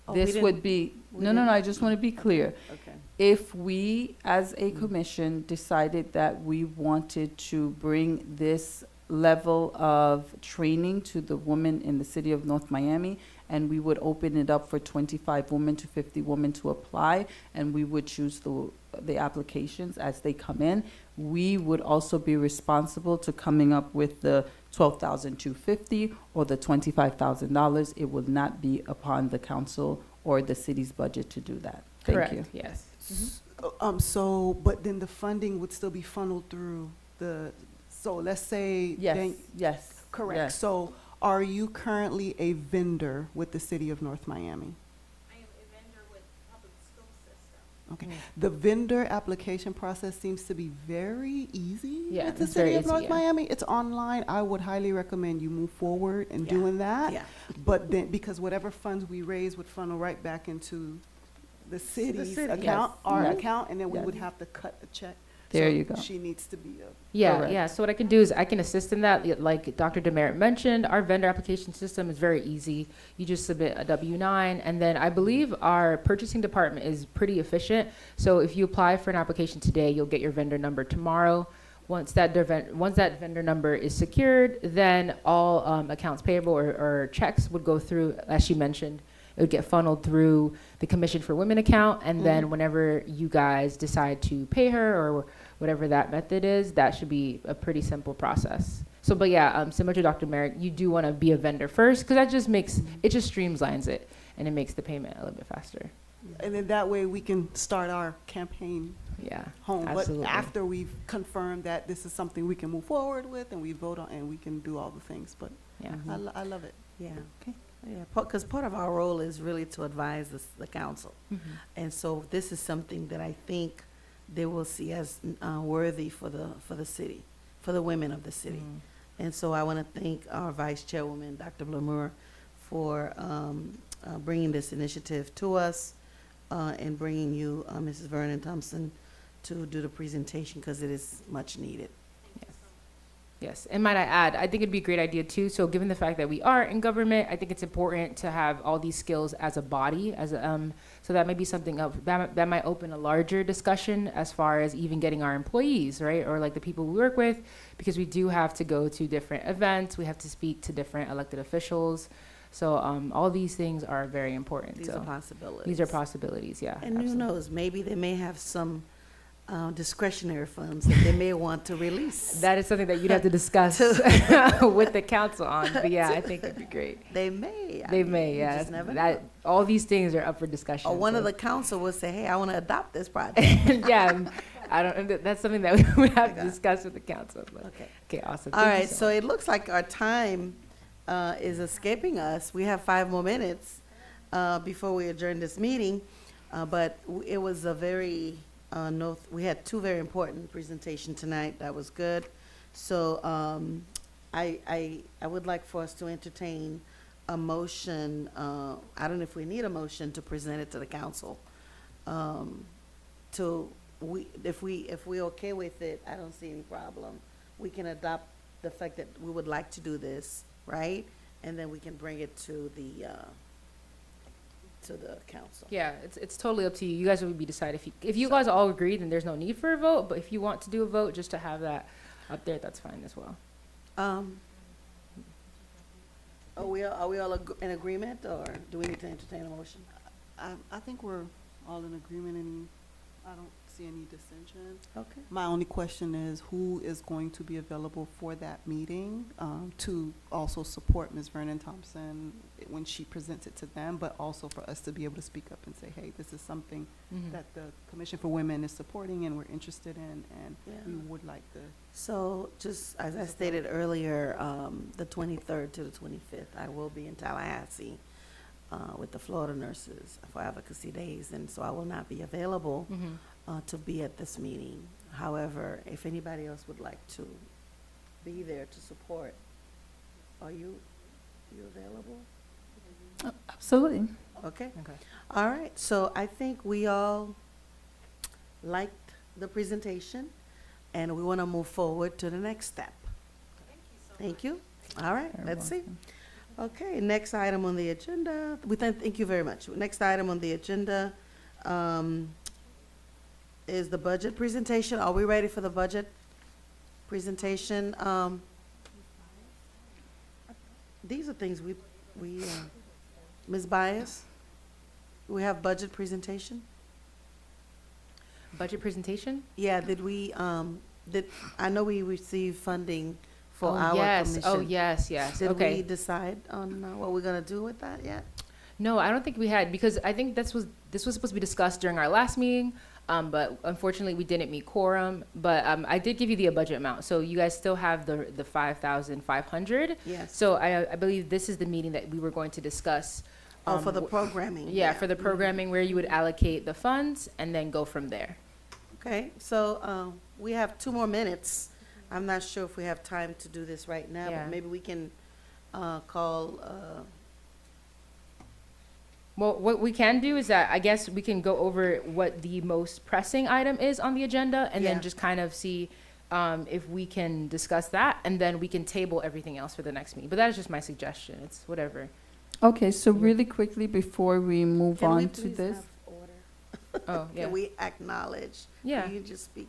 Oh, we This didn't- would be, we no, didn't- I just want to be clear. Okay. If we, as a commission, decided that we wanted to bring this level of training to the women in the city of North Miami, and we would open it up for 25 women to 50 women to apply, and we would choose the applications as they come in, we would also be responsible to coming up with the $12,250 or the $25,000. It would not be upon the council or the city's budget to do that. Thank Correct. you. Yes. so, but then the funding would still be funneled through so let's say. Yes, then- yes. Correct. yes. So are you currently a vendor with the city of North Miami? I am a vendor with Public School System. Okay. The vendor application process seems to be very easy Yeah, with the it's very city of easy, North yeah. Miami. It's online. I would highly recommend you move forward in Yeah. doing that. Yeah. But then, because whatever funds we raise would funnel right back into the city's city. account, Yes. our Yes. account, and then we Yes. would have to cut a check. There So you go. She needs to be a. Yeah, Correct. yeah. So what I can do is I can assist in that. Like Dr. Demerit mentioned, our vendor application system is very easy. You just submit a W-9, and then I believe our purchasing department is pretty efficient. So if you apply for an application today, you'll get your vendor number tomorrow. Once that vendor number is secured, then all accounts payable or checks would go through, as she mentioned. It would get funneled through the Commission for Women account, and then whenever you guys decide to pay her or whatever that method is, that should be a pretty simple process. So, but yeah, similar to Dr. Merrick, you do want to be a vendor first, because that just it just streamlines it, and it makes the payment a little bit faster. And then that way we can start our campaign Yeah, home. absolutely. But after we've confirmed that this is something we can move forward with, and we vote on, and we can do all the things. But Yeah. I love it. Yeah. Okay. Yeah, because part of our role is really to advise the council. Mhm. And so this is something that I think they will see as worthy for the city, for the women of the city. And so I want to thank our Vice Chairwoman, Dr. Blamure, for bringing this initiative to us and bringing you, Mrs. Vernon Thompson, to do the presentation, because it is much needed. Yes, and might I add, I think it'd be a great idea too. So, given the fact that we are in government, I think it's important to have all these skills as a body. So that may be something that might open a larger discussion as far as even getting our employees, right, or like the people we work with, because we do have to go to different events. We have to speak to different elected officials. So, all these things are very important. These so are possibilities. these are possibilities. Yeah, And who absolutely. knows, maybe they may have some discretionary funds that they may want to release. That is something that you'd have to discuss with the council on. But yeah, I think it'd be great. They may. They may, you yeah. just never That know. all these things are up for discussion. Or one of so- the council will say, hey, I want to adopt this project. yeah, I don't. That's something that we would have to Okay. discuss with the council. But, Okay. okay, awesome. All Thank you right, so much. it looks like our time is escaping us. We have 5 more minutes before we adjourn this meeting. But it was a very, we had 2 very important presentations tonight. That was good. So I would like for us to entertain a motion. I don't know if we need a motion to present it to the council. If we're okay with it, I don't see any problem. We can adopt the fact that we would like to do this, right? And then we can bring it to the council. Yeah, it's totally up to you. You guys will be decide if you guys all agree, then there's no need for a vote. But if you want to do a vote, just to have that up there, that's fine as well. Are we all in agreement, or do we need to entertain a motion? I think we're all in agreement, and I don't see any dissension. Okay. My only question is who is going to be available for that meeting to also support Ms. Vernon Thompson when she presents it to them, but also for us to be able to speak up and say, hey, this is something that the Commission for Women is supporting and we're interested in, and we would like to. So just as I stated earlier, the 23rd to the 25th, I will be in Tallahassee with the Florida Nurses for Advocacy Days, and so I will not be available to be at this meeting. However, if anybody else would like to be there to support, are you available? Absolutely. Okay. All right, so I think we all liked the presentation, and we want to move forward to the next step. Thank you. All right, You're let's see. welcome. Okay, next item on the agenda, thank you very much. Next item on the agenda is the budget presentation. Are we ready for the budget presentation? These are things we, Ms. Bias, we have budget presentation? Budget presentation? Yeah, I know we received funding for Oh, our yes. commission. Oh, yes, yes. Did Okay. we decide on what we're gonna do with that yet? No, I don't think we had, because I think this was supposed to be discussed during our last meeting, but unfortunately we didn't meet quorum. But I did give you the budget amount, so you guys still have the 5,500. Yes. So I believe this is the meeting that we were going to discuss. Oh, for the wh- programming. Yeah, for the programming, where you would allocate the funds and then go from there. Okay, so we have 2 more minutes. I'm not sure if we have time to do this right now, Yeah. but maybe we can call, Well, what we can do is that I guess we can go over what the most pressing item is on the agenda, and Yeah. then just kind of see if we can discuss that, and then we can table everything else for the next meeting. But that is just my suggestion. It's whatever. Okay, so really quickly before we move can we on to please this. have order? Oh, yeah. Can we acknowledge? Yeah. Can you just speak,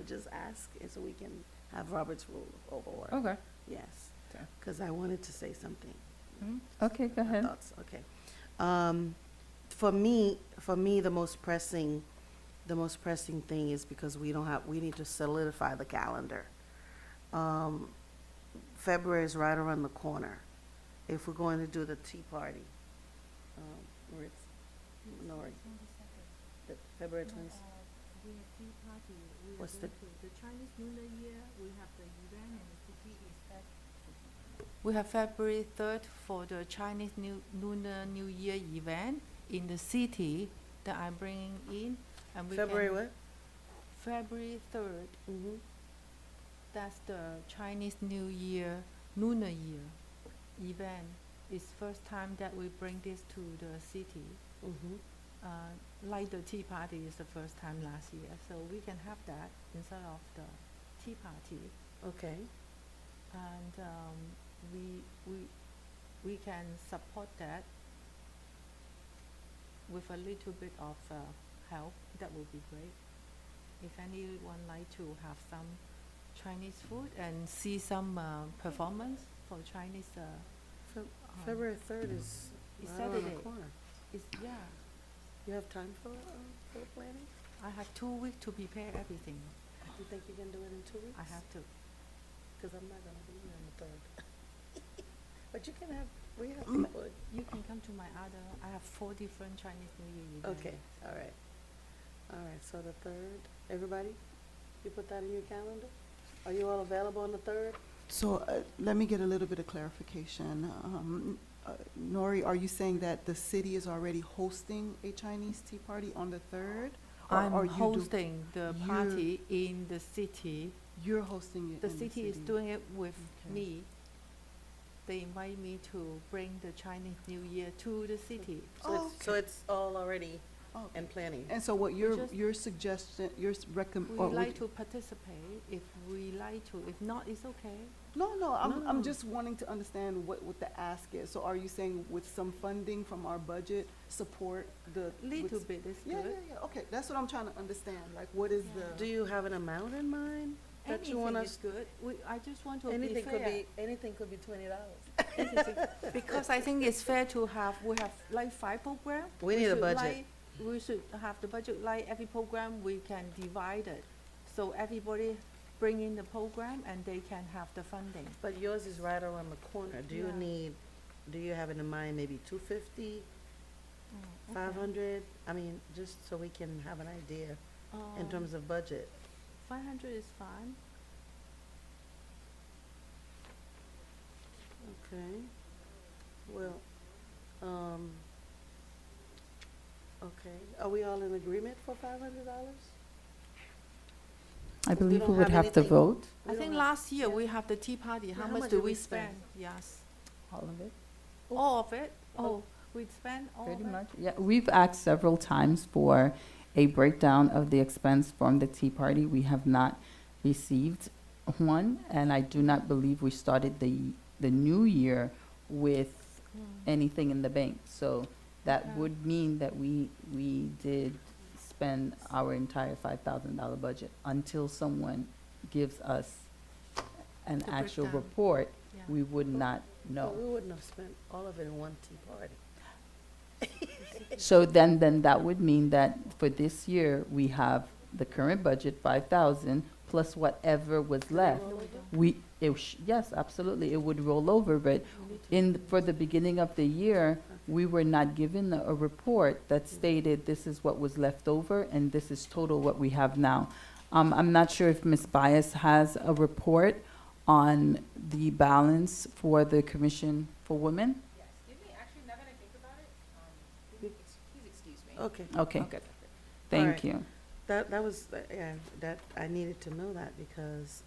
just ask, and so we can have Robert's rule of order? Okay. Yes, Okay. because I wanted to say something. Mhm. Okay, go ahead. Thoughts, okay. For me, the most pressing thing is because we need to solidify the calendar. February is right around the corner. If we're going to do the tea party, where it's, Nori. The February 20th. What's the? We have February 3rd for the Chinese Lunar New Year event in the city that I'm bringing in. And we February can- what? February 3rd, Mm-hmm. that's the Chinese New Year, Lunar Year event. It's first time that we bring this to the city. Mm-hmm. Like the tea party is the first time last year, so we can have that instead of the tea party. Okay. And we can support that with a little bit of help. That would be great. If anyone like to have some Chinese food and see some performance for Chinese, February 3rd is it's right around the Saturday. corner. It's, yeah, You have time for planning? I have 2 weeks to prepare everything. You think you can do it in 2 weeks? I have to. Because I'm not gonna be here on the 3rd. But you can have, we have Mm. people. You can come to my other, I have 4 different Chinese New Year events. Okay, all right. All right, so the 3rd, everybody, you put that in your calendar? Are you all available on the 3rd? So let me get a little bit of clarification. Nori, are you saying that the city is already hosting a Chinese tea party on the 3rd? Or I'm are you hosting the you're- party in the city. You're hosting it The in city is doing it with Okay. me. They invite me to bring the Chinese New Year to the city. Oh, So it's all already Oh. in planning? And so what just- your suggestion, your We like to participate if we like to. If not, it's okay. No, No, I'm no. just wanting to understand what the ask is. So are you saying with some funding from our budget, support the? Little with- bit is Yeah, good. yeah, yeah, okay, that's what I'm trying to understand, like, what is Do you have an amount in mind that you want Anything is us? good. I just want to be Anything could fair. be, anything could be $20. Because I think it's fair to have, we have like 5 programs. We need a should budget. we should have the budget like every program, we can divide it. So everybody bring in the program and they can have the funding. But yours is right around the corner. Yeah. Do you have in mind maybe 250, Okay. 500? I mean, just so we can have an idea in terms of budget. 500 is fine. Okay. Well, okay. Are we all in agreement for $500? I believe don't we would have have to anything- vote, I think last year we have the tea party. How much do we spend? Yes. all of it. All of it? Oh, we'd spend all of it? Pretty much, yeah. We've asked several times for a breakdown of the expense from the Tea Party. We have not received one, and I do not believe we started the new year with anything in the bank. So that Okay. would mean that we did spend our entire $5,000 budget until someone gives us an The actual breakdown. report. Yeah. We would not But know. we wouldn't have spent all of it in one tea party. So then that would mean that for this year, we have the current budget, 5,000, plus whatever was left. Yes, absolutely, it would roll over, but for the beginning of the year, we were not given a report that stated this is what was left over and this is total what we have now. I'm not sure if Ms. Bias has a report on the balance for the Commission for Women. Okay. Okay, All thank right. you. That was, yeah, that, I needed to know that because,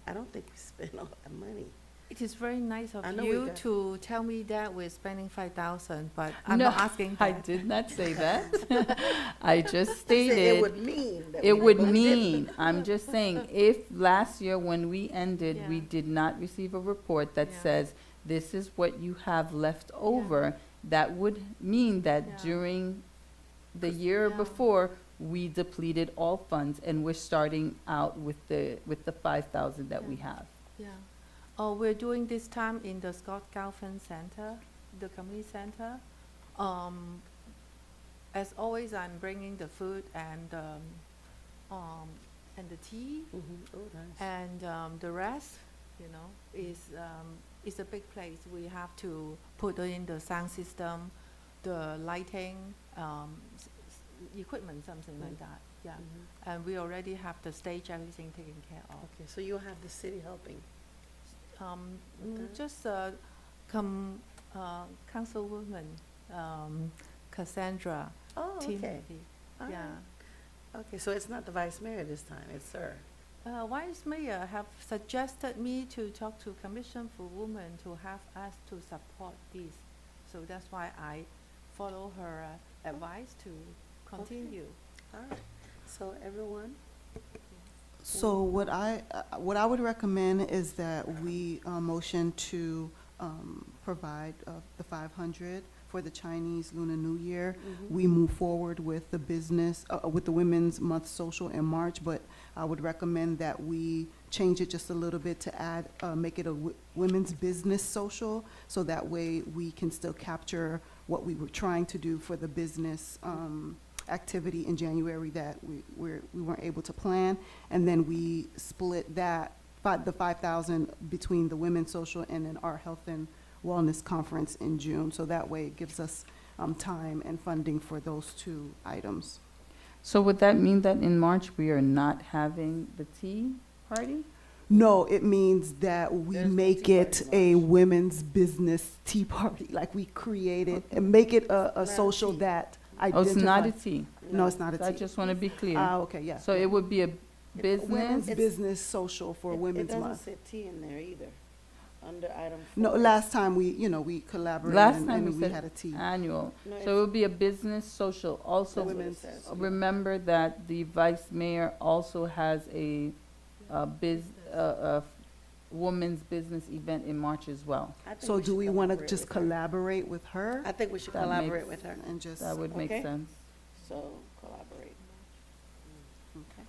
I don't think we spent all that money. It is very nice of I know we you got- to tell me that we're spending 5,000, but I'm No, not asking I that. did not say that. I just She said stated, it would mean that it we would didn't. mean, I'm just saying, if last year when we ended, we Yeah. did not receive a report that Yeah. says, this is what you have left over, that would mean that Yeah. during the year Yeah. before, we depleted all funds, and we're starting out with the 5,000 that we Yeah. have. Yeah. Oh, we're doing this time in the Scott Galvin Center, the community center. As always, I'm bringing the food and the tea, Mhm. Oh, nice. and the rest, is a big place. We have to put in the sound system, the lighting, equipment, something like Mm. that. Yeah, Mhm. and we already have the stage, everything taken care of. Okay, so you'll have the city helping. Okay. Just Councilwoman Cassandra Oh, okay. Timothy. All Yeah. right. Okay, so it's not the vice mayor this time, it's her. Vice Mayor have suggested me to talk to Commission for Women to have us to support this. So that's why I follow her advice to continue. All right, so everyone, So what I would recommend is that we motion to provide the 500 for the Chinese Lunar New Year. We move forward with the business, with the Women's Month Social in March, but I would recommend that we change it just a little bit to add, make it a women's business social, so that way we can still capture what we were trying to do for the business activity in January that we weren't able to plan. And then we split that, the 5,000 between the Women's Social and then our Health and Wellness Conference in June. So that way it gives us time and funding for those two items. So would that mean that in March, we are not having the tea party? No, it means that we There's no make tea it party a March. women's business tea party, like we create it and make it a Not social tea. that Oh, identifies. it's not a tea. No, it's not a I tea. just want to be clear. Okay, yeah. So it would be a Women's business? business social for Women's It doesn't Month. say T in there either, under item 4. No, last time we collaborated Last and time we we said had a tea. annual. No, So it it's- would be a business social. Also, That's what it women's- says. remember that the vice mayor also has a woman's business event in March as well. I think So do should we want to collaborate just with her. collaborate with her I think we should That collaborate makes- with her, and just? That would make Okay. sense. so collaborate. Okay.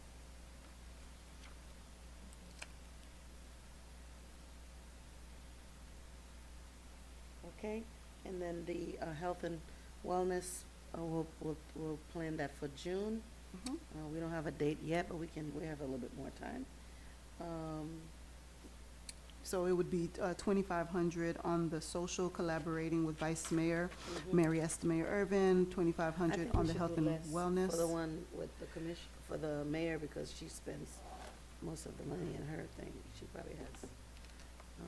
Okay, and then the Health and Wellness we'll plan that for June. Mhm. We don't have a date yet, but we have a little bit more time. So it would be 2,500 on the social collaborating with Vice Mayor Mary Estemayor Irvin, 2,500 on the health and wellness. For the one with the commission, for the mayor, because she spends most of the money in her thing. She probably has.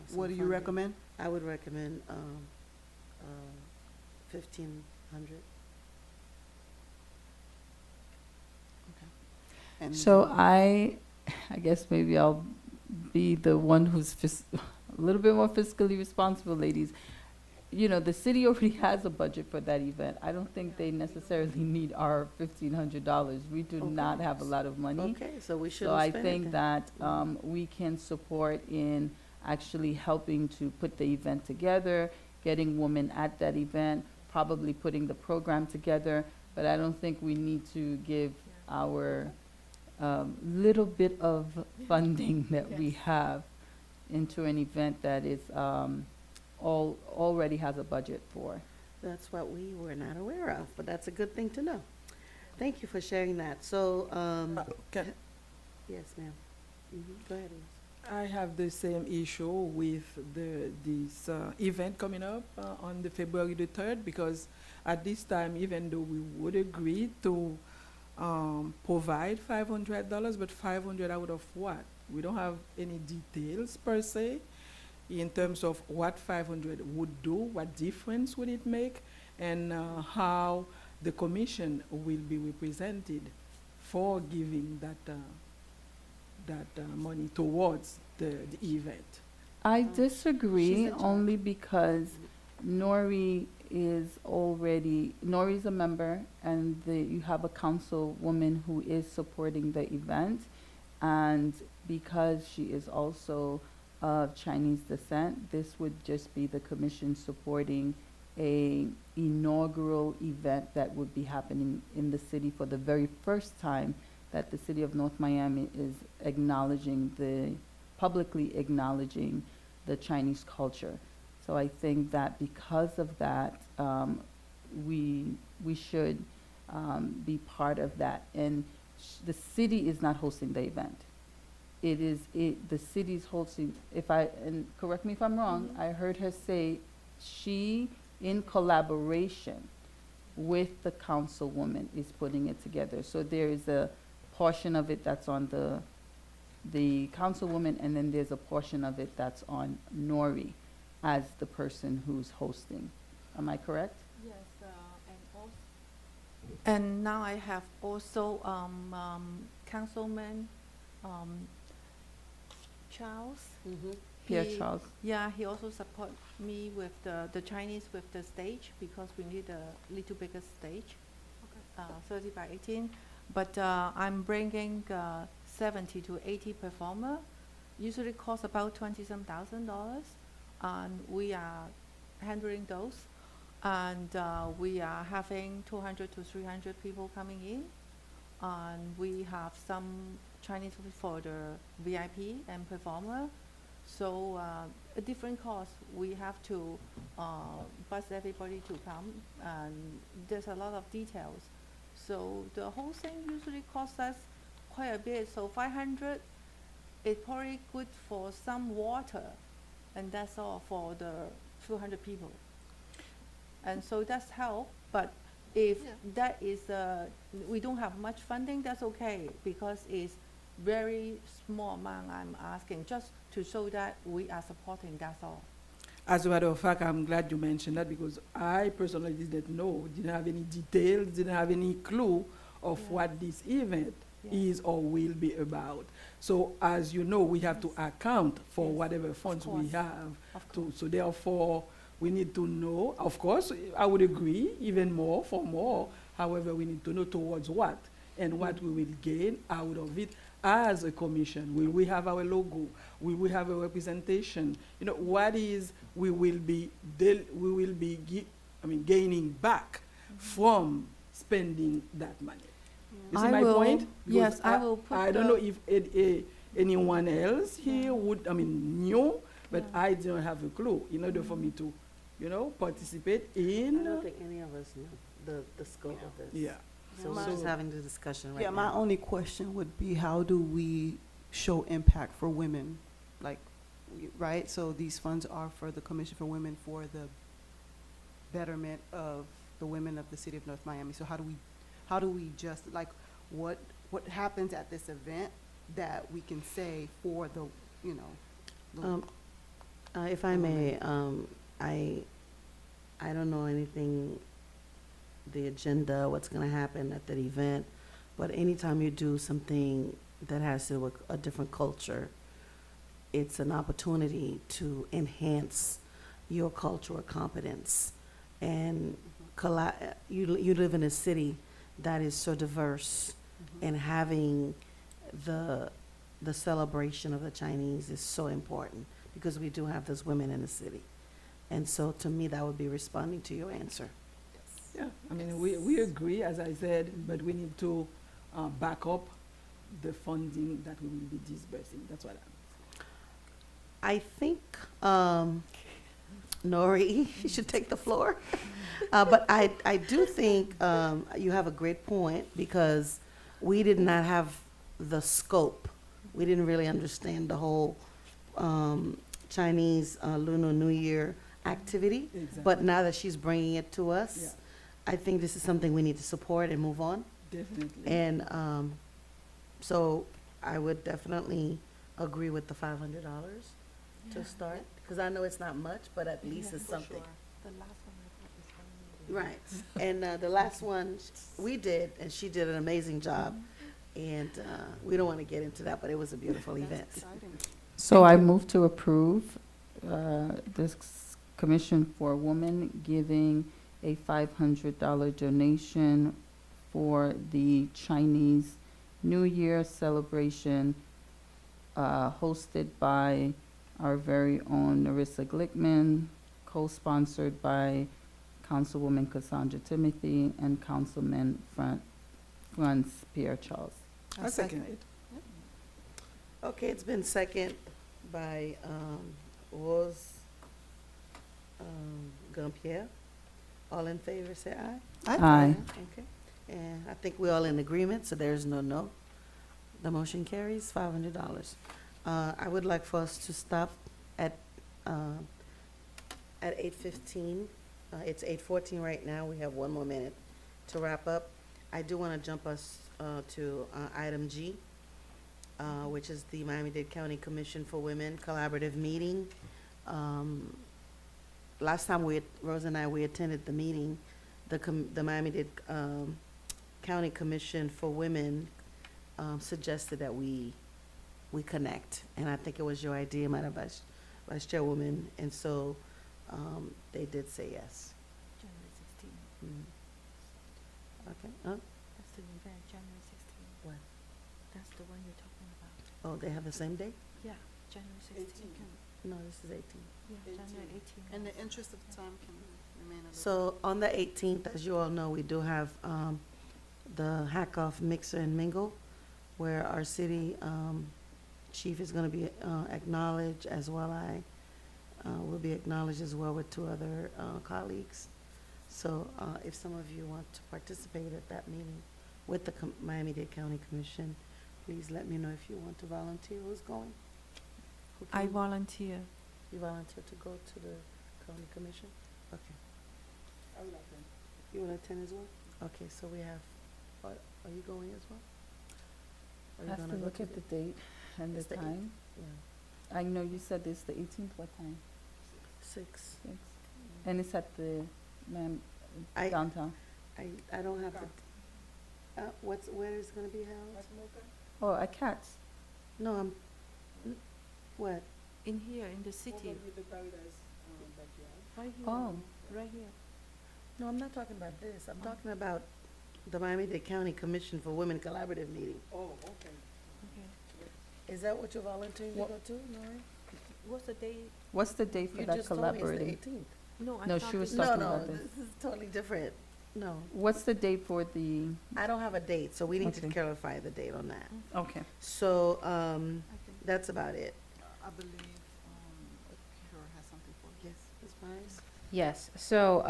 Some What do you funding. recommend? I would recommend 1,500. And So I guess maybe I'll be the one who's a little bit more fiscally responsible, ladies. You know, the city already has a budget for that event. I don't think they necessarily need our $1,500. We do not Okay. have a lot of money. Okay, so we So shouldn't I spend it think then. that we can support in actually helping to put the event together, getting women at that event, probably putting the program together. But I don't think we need to give our little bit of funding that we have into an event that is already has a budget for. That's what we were not aware of, but that's a good thing to know. Thank you for sharing that. So, Can- yes, ma'am. Go ahead, Liz. I have the same issue with this event coming up on the February the 3rd, because at this time, even though we would agree to provide $500, but 500 out of what? We don't have any details per se in terms of what 500 would do, what difference would it make, and how the commission will be represented for giving that money towards the event. I She's disagree in charge. only because Nori's a member, and you have a councilwoman who is supporting the event, and because she is also of Chinese descent, this would just be the commission supporting a inaugural event that would be happening in the city for the very first time, that the city of North Miami is publicly acknowledging the Chinese culture. So I think that because of that, we should be part of that. And the city is not hosting the event. The city's hosting, and correct me if I'm wrong, I heard her say she, in collaboration with the councilwoman, is putting it together. So there is a portion of it that's on the councilwoman, and then there's a portion of it that's on Nori as the person who's hosting. Am I correct? Yes, and now I have also Councilman Charles. Pierre He- Charles. Yeah, he also support me with the Chinese with the stage, because we need a little bigger stage, 30 by 18. But I'm bringing 70 to 80 performer. Usually cost about $20-some thousand, and we are handling those. And we are having 200 to 300 people coming in, and we have some Chinese food for the VIP and performer. So a different cost. We have to bus everybody to come, and there's a lot of details. So the whole thing usually costs us quite a bit. So 500 is probably good for some water, and that's all for the few hundred people. And so that's help. But if that is we don't have much funding, that's okay, because it's very small amount I'm asking, just to show that we are supporting, that's all. As a matter of fact, I'm glad you mentioned that, because I personally didn't know, didn't have any details, didn't have any clue of Yeah. what this event Yeah. is or will be about. So as you know, we have to account for Yes, whatever funds we course. have. Of course. So therefore, we need to know, of course, I would agree, even more, for more. However, we need to know towards what, and what we will gain out of it as a commission. Will we have our logo? Will we have a representation? You know, what is we will be gaining back from spending that money? You see I my will- point? yes, Because I will put I don't the- know if anyone else here would, knew, but Yeah. I didn't have a clue in order for me to, participate I in. don't think any of us know. the scope of this. Yeah. So we're just having the discussion right Yeah, now. my only question would be, how do we show impact for women? Like, right, so these funds are for the Commission for Women for the betterment of the women of the city of North Miami. So how do we just, like, what happens at this event that we can say for the, you know, If I may, I don't know anything, the agenda, what's gonna happen at that event, but anytime you do something that has to do with a different culture, it's an opportunity to enhance your cultural competence. And you live in a city that is so diverse, and having the celebration of the Chinese is so important, because we do have those women in the city. And so to me, that would be responding to your answer. Yeah, I mean, we agree, as I said, but we need to back up the funding that we will be disbursing. That's what I think Nori should take the floor. But I do think you have a great point, because we did not have the scope. We didn't really understand the whole Chinese Lunar New Year activity. Exactly. But now that she's bringing it to us, Yeah. I think this is something we need to support and move on. Definitely. And so I would definitely agree with the $500 to start, because I know it's not much, but at least it's something. The last one I thought was funny. Right. And the last one we did, and she did an amazing job. And we don't want to get into that, but it was a beautiful event. So I move to approve this Commission for Women giving a $500 donation for the Chinese New Year celebration hosted by our very own Narissa Glickman, co-sponsored by Councilwoman Cassandra Timothy and Councilman Franz Pierre Charles. I second it. Okay, it's been second by Rose Gampier. All in favor, say aye. Aye. Okay. And I think we're all in agreement, so there's no. The motion carries, $500. I would like for us to stop at 8:15. It's 8:14 right now. We have one more minute to wrap up. I do want to jump us to item G, which is the Miami-Dade County Commission for Women Collaborative Meeting. Last time Rose and I attended the meeting, the Miami-Dade County Commission for Women suggested that we connect, and I think it was your idea, Madam Vice Chairwoman, and so they did say yes. January 16. Okay, That's the event, January 16. What? That's the one you're talking about. Oh, they have the same date? Yeah, January 16. No, this is 18. Yeah, January 18. In the interest of time, can remain a little. So on the 18th, as you all know, we do have the Hack-Off Mixer and Mingle, where our city chief is going to be acknowledged, as well I will be acknowledged as well with two other colleagues. So if some of you want to participate at that meeting with the Miami-Dade County Commission, please let me know if you want to volunteer. Who's going? Who I can- volunteer. You volunteer to go to the county commission? Okay. You will attend as well? Okay, so we have, are you going as well? Are you Have gonna to go look to at the date and It's the the time. Yeah, I know you said it's the 18th, what time? 6. 6. And it's at the I- downtown. I don't have to, where is it gonna be held? Oh, at Cats. No, what? In here, in the city. Right here. Oh. Right here. No, I'm not talking about this. I'm talking about the Miami-Dade County Commission for Women Collaborative Meeting. Okay. Is that what you're volunteering to What- go to, Nori? What's the date? What's the date for You that just told me it's the collaborating? 18th. No, I No, thought she was this- No, talking no, about this. this is totally different. No, What's the date for the, I don't have a date, so we need to Okay. clarify the date on that. okay. So, I can- that's about it. I believe, Kara has something for you. Yes, Ms. Myers? Yes, so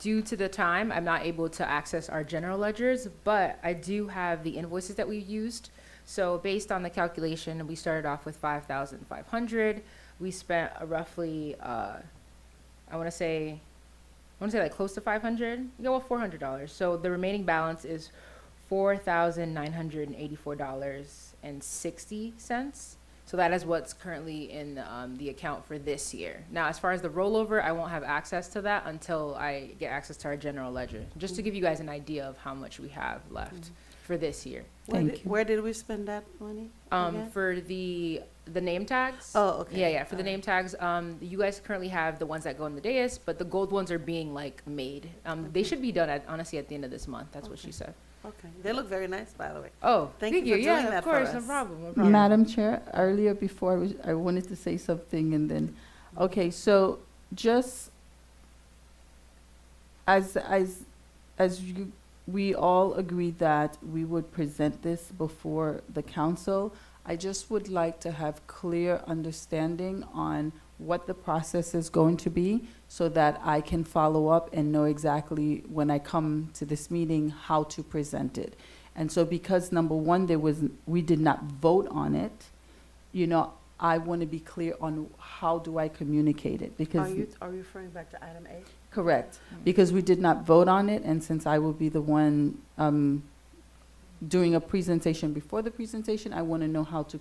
due to the time, I'm not able to access our general ledgers, but I do have the invoices that we used. So based on the calculation, we started off with 5,500. We spent roughly, I want to say like close to 500. Yeah, well, $400. So the remaining balance is $4,984.60. So that is what's currently in the account for this year. Now, as far as the rollover, I won't have access to that until I get access to our general ledger, just to give you guys an idea of how much we have left for this year. Thank you. Where did we spend that money? again? For the name tags. Oh, okay. Yeah, for the name tags, you guys currently have the ones that go in the dais, but the gold ones are being like made. They should be done honestly at the end of this month. That's what she said. Okay, they look very nice, by the way. Oh, Thank thank you you. for doing Yeah, that of for course, no us. problem. No problem. Madam Chair, earlier before I wanted to say something and then, okay, so just as we all agreed that we would present this before the council, I just would like to have clear understanding on what the process is going to be so that I can follow up and know exactly when I come to this meeting how to present it. And so because number one, we did not vote on it, I want to be clear on how do I communicate it because. Are you referring back to item A? Correct, because we did not vote on it, and since I will be the one doing a presentation before the presentation, I want to know how to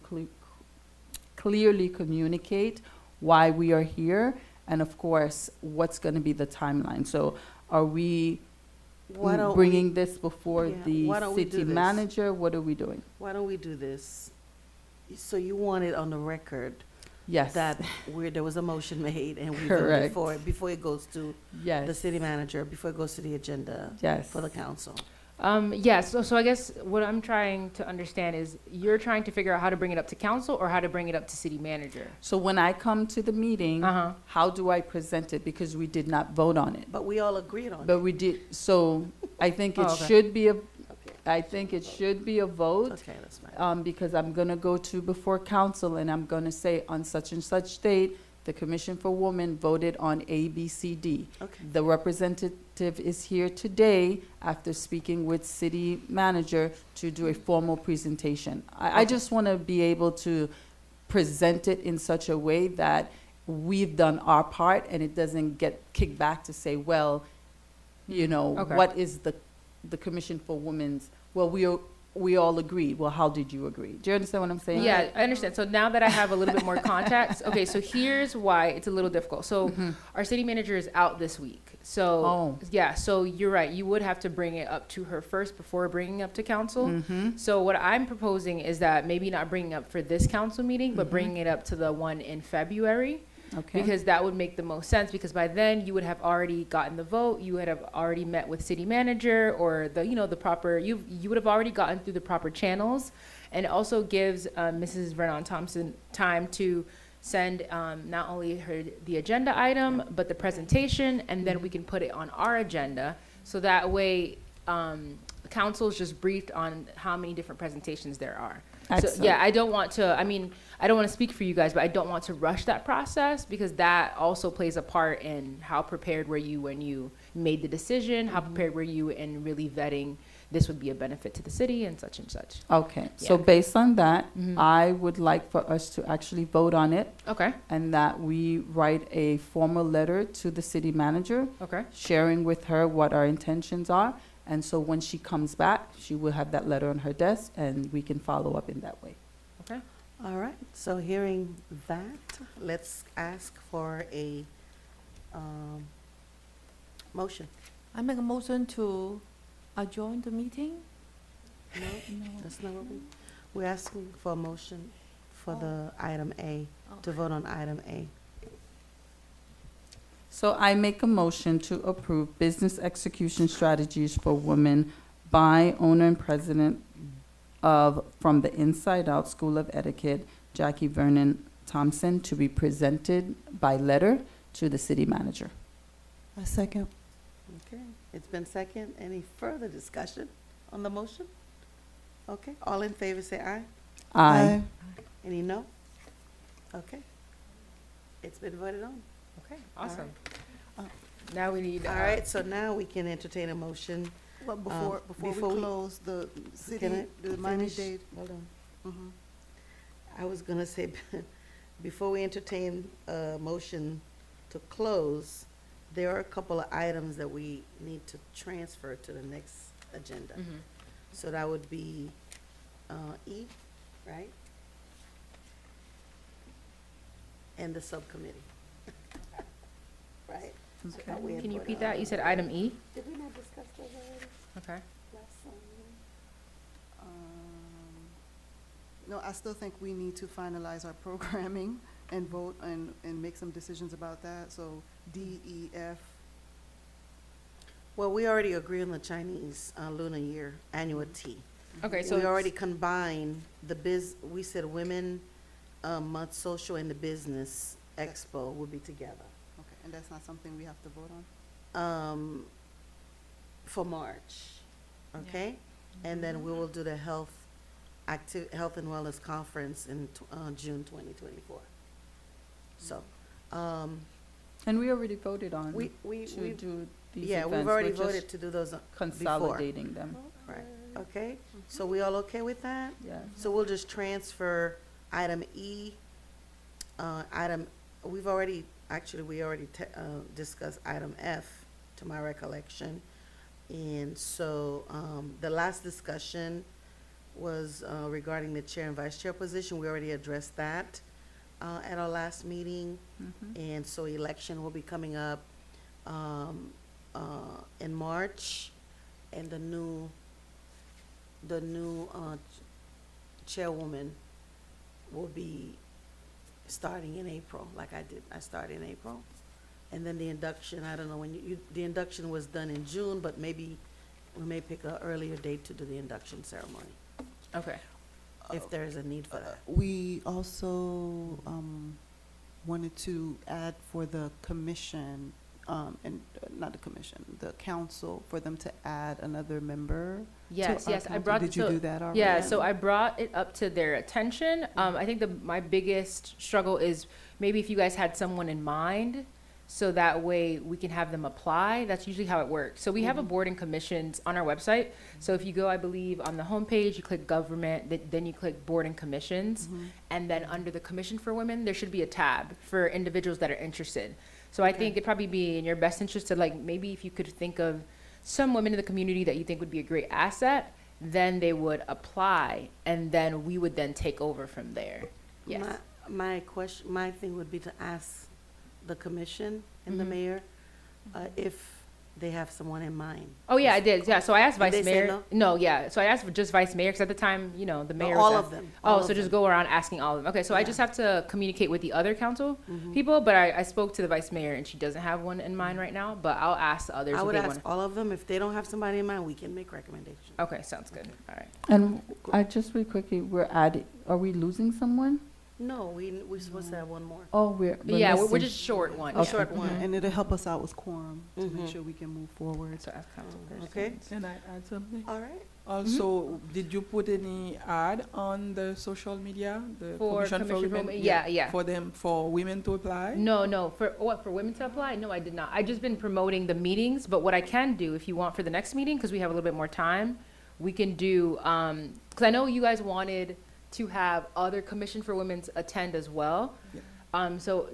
clearly communicate why we are here, and of course, what's going to be the timeline. So are we Why don't bringing this before Yeah, why the don't we do city this? manager? What are we doing? Why don't we do this? So you want it on the record Yes. that there was a motion made and we voted Correct. for it before it goes to Yes. the city manager, before it goes to the agenda Yes. for the council. So I guess what I'm trying to understand is you're trying to figure out how to bring it up to council or how to bring it up to city manager. So when I come to the meeting, Uh-huh. how do I present it? Because we did not vote on it. But we all agreed on it. But we did, so I think it Oh, okay. should be Okay, I think it should be a vote, okay, that's fine. because I'm gonna go to before council and I'm gonna say on such and such date, the Commission for Women voted on A, B, C, D. Okay, The representative is here today after speaking with city manager to do a formal presentation. I just wanna be able to present it in such a way that we've done our part and it doesn't get kicked back to say, well, Okay. what is the Commission for Women's, well, we all agreed. Well, how did you agree? Do you understand what I'm saying? Yeah, I understand. So now that I have a little bit more context, okay, so here's why it's a little difficult. So our city manager is out this week. So, Oh. yeah, so you're right. You would have to bring it up to her first before bringing it up to council. Mm-hmm. So what I'm proposing is that maybe not bringing up for this council meeting, but bringing it up to the one in February. Okay. Because that would make the most sense, because by then you would have already gotten the vote, you would have already met with city manager or the proper, you would have already gotten through the proper channels. And it also gives Mrs. Vernon Thompson time to send not only the agenda item, but the presentation, and then we can put it on our agenda. So that way, council is just briefed on how many different presentations there are. So, Excellent. yeah, I don't want to speak for you guys, but I don't want to rush that process because that also plays a part in how prepared were you when you made the decision, how prepared were you in really vetting this would be a benefit to the city and such and such. Okay, so Yeah. based on that, Mhm. I would like for us to actually vote on it Okay, and that we write a formal letter to the city manager, okay, sharing with her what our intentions are. And so when she comes back, she will have that letter on her desk and we can follow up in that way. okay. all right. So hearing that, let's ask for a motion. I make a motion to adjourn the meeting. No, that's not what we're asking for a motion for the item A, to vote on item A. So I make a motion to approve business execution strategies for women by owner and president from the Inside Out School of Etiquette, Jackie Vernon Thompson, to be presented by letter to the city manager. A second. Okay, it's been second. Any further discussion on the motion? Okay, all in favor say aye. Aye. Any no? Okay. It's been voted on. Okay, All awesome. Now we need. All right, so now we can entertain a motion. Well, before before we we- close the city, Can I the Miami-Dade. finish? Hold on. Mhm. I was gonna say, before we entertain a motion to close, there are a couple of items that we need to transfer to the next agenda. Mhm. So that would be, E, right? And the subcommittee. Right? So Okay. that we Can you input repeat on- that? You said item E? Did we not discuss those already Okay. last meeting? No, I still think we need to finalize our programming and vote and make some decisions about that. So D, E, F. Well, we already agree on the Chinese Lunar Year annuity. Okay, so We already combined we said Women Month Social and the Business Expo will be together. Okay, and that's not something we have to vote on? For March, okay? And then we will do the Health and Wellness Conference in June 2024. So, And we already voted on we to do these yeah, events. we've already We're just voted to do those before, consolidating them. right? Okay, so we all okay with that? Yeah. So we'll just transfer item E, we already discussed item F, to my recollection. And so, the last discussion was, regarding the chair and vice chair position. We already addressed that, at our last meeting. Mhm. And so election will be coming up, in March, and the new chairwoman will be starting in April, like I did. I started in April. And then the induction, I don't know when the induction was done in June, but maybe we may pick an earlier date to do the induction ceremony, okay. if there is a need for that. We also wanted to add for the commission, not the commission, the council, for them to add another member. to Yes, our yes, I council. brought. Did you so- do that already? Yeah, so I brought it up to their attention. I think my biggest struggle is maybe if you guys had someone in mind, so that way we can have them apply. That's usually how it works. So we have a board and commissions on our website. So if you go, I believe, on the homepage, you click government, then you click board and commissions. And then under the Commission for Women, there should be a tab for individuals that are interested. So I think it'd probably be in your best interest to, like, maybe if you could think of some women in the community that you think would be a great asset, then they would apply, and then we would then take over from there. Yes. My thing would be to ask the commission and the Mhm. mayor, if they have someone in mind. Oh, yeah, I did. Yeah, so I asked Did vice they say mayor. no? No, yeah. So I asked for just vice mayor, because at the time, the mayor was All out. of them. Oh, so just go around asking all of them. Okay, so I Yeah. just have to communicate with the other council Mhm. people, but I spoke to the vice mayor, and she doesn't have one in mind right now, but I'll ask the others I if would they ask want. all of them. If they don't have somebody in mind, we can make recommendations. Okay, sounds good. All right. And I just really quickly, are we losing someone? No, we're supposed to have one more. Oh, we're Yeah, we're missing. just short one. A Yeah. short one. And it'll help us out with quorum to Mhm. make sure we can move forward. So ask councilperson. Okay. Can I add something? All right. Also, did you put any ad on the social media, the For Commission for Commission for Women? Women? Yeah, yeah. For women to apply? No, for women to apply? No, I did not. I just been promoting the meetings, but what I can do, if you want for the next meeting, because we have a little bit more time, we can do, because I know you guys wanted to have other Commission for Women's attend as well. Yeah. So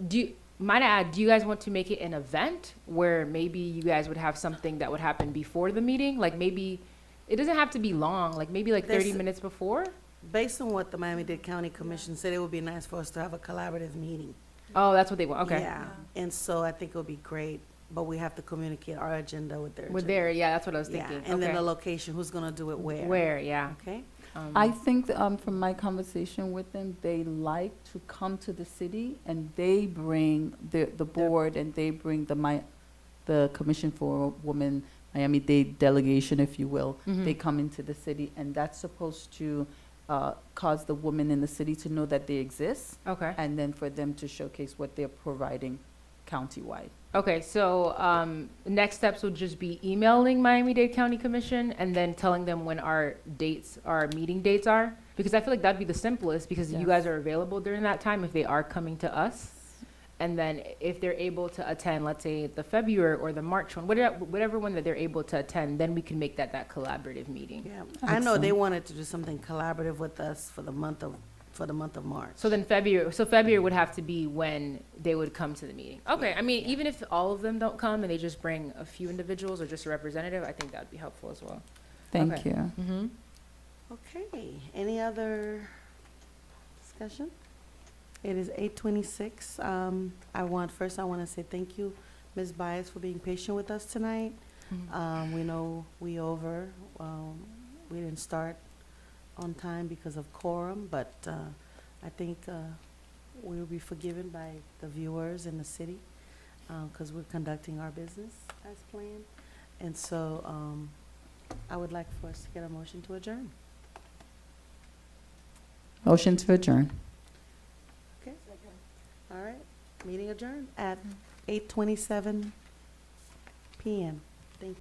might I add, do you guys want to make it an event where maybe you guys would have something that would happen before the meeting? Like maybe, it doesn't have to be long, like maybe like 30 There's- minutes before? Based on what the Miami-Dade County Commission said, it would be nice for us to have a collaborative meeting. Oh, that's what they want, okay. Yeah, and so I think it would be great, but we have to communicate our agenda with their With agenda. their, yeah, that's what I was Yeah, thinking. and then Okay. the location, who's gonna do it where. Where, yeah. Okay? I think from my conversation with them, they like to come to the city and they bring the board and they bring the Commission for Women Miami-Dade delegation, if you will. Mhm. They come into the city and that's supposed to cause the women in the city to know that they exist Okay. and then for them to showcase what they're providing countywide. Okay, so next steps would just be emailing Miami-Dade County Commission and then telling them when our meeting dates are. Because I feel like that'd be the simplest because you Yes. guys are available during that time if they are coming to us. And then if they're able to attend, let's say the February or the March one, whatever one that they're able to attend, then we can make that collaborative meeting. Yeah, I know they Excellent. wanted to do something collaborative with us for the month of March. So then February would have to be when they would come to the meeting. Okay, I mean, even if all of them don't come and they just bring a few individuals or just a representative, I think that would be helpful as well. Thank Okay. you. Mm-hmm. Okay, any other discussion? It is 8:26. I want to say thank you, Ms. Bias, for being patient with us tonight. We know we didn't start on time because of quorum, but I think we will be forgiven by the viewers in the city because we're conducting our business as planned. And so I would like for us to get a motion to adjourn. Motion to adjourn. Okay. All right, meeting adjourned at 8:27 p.m.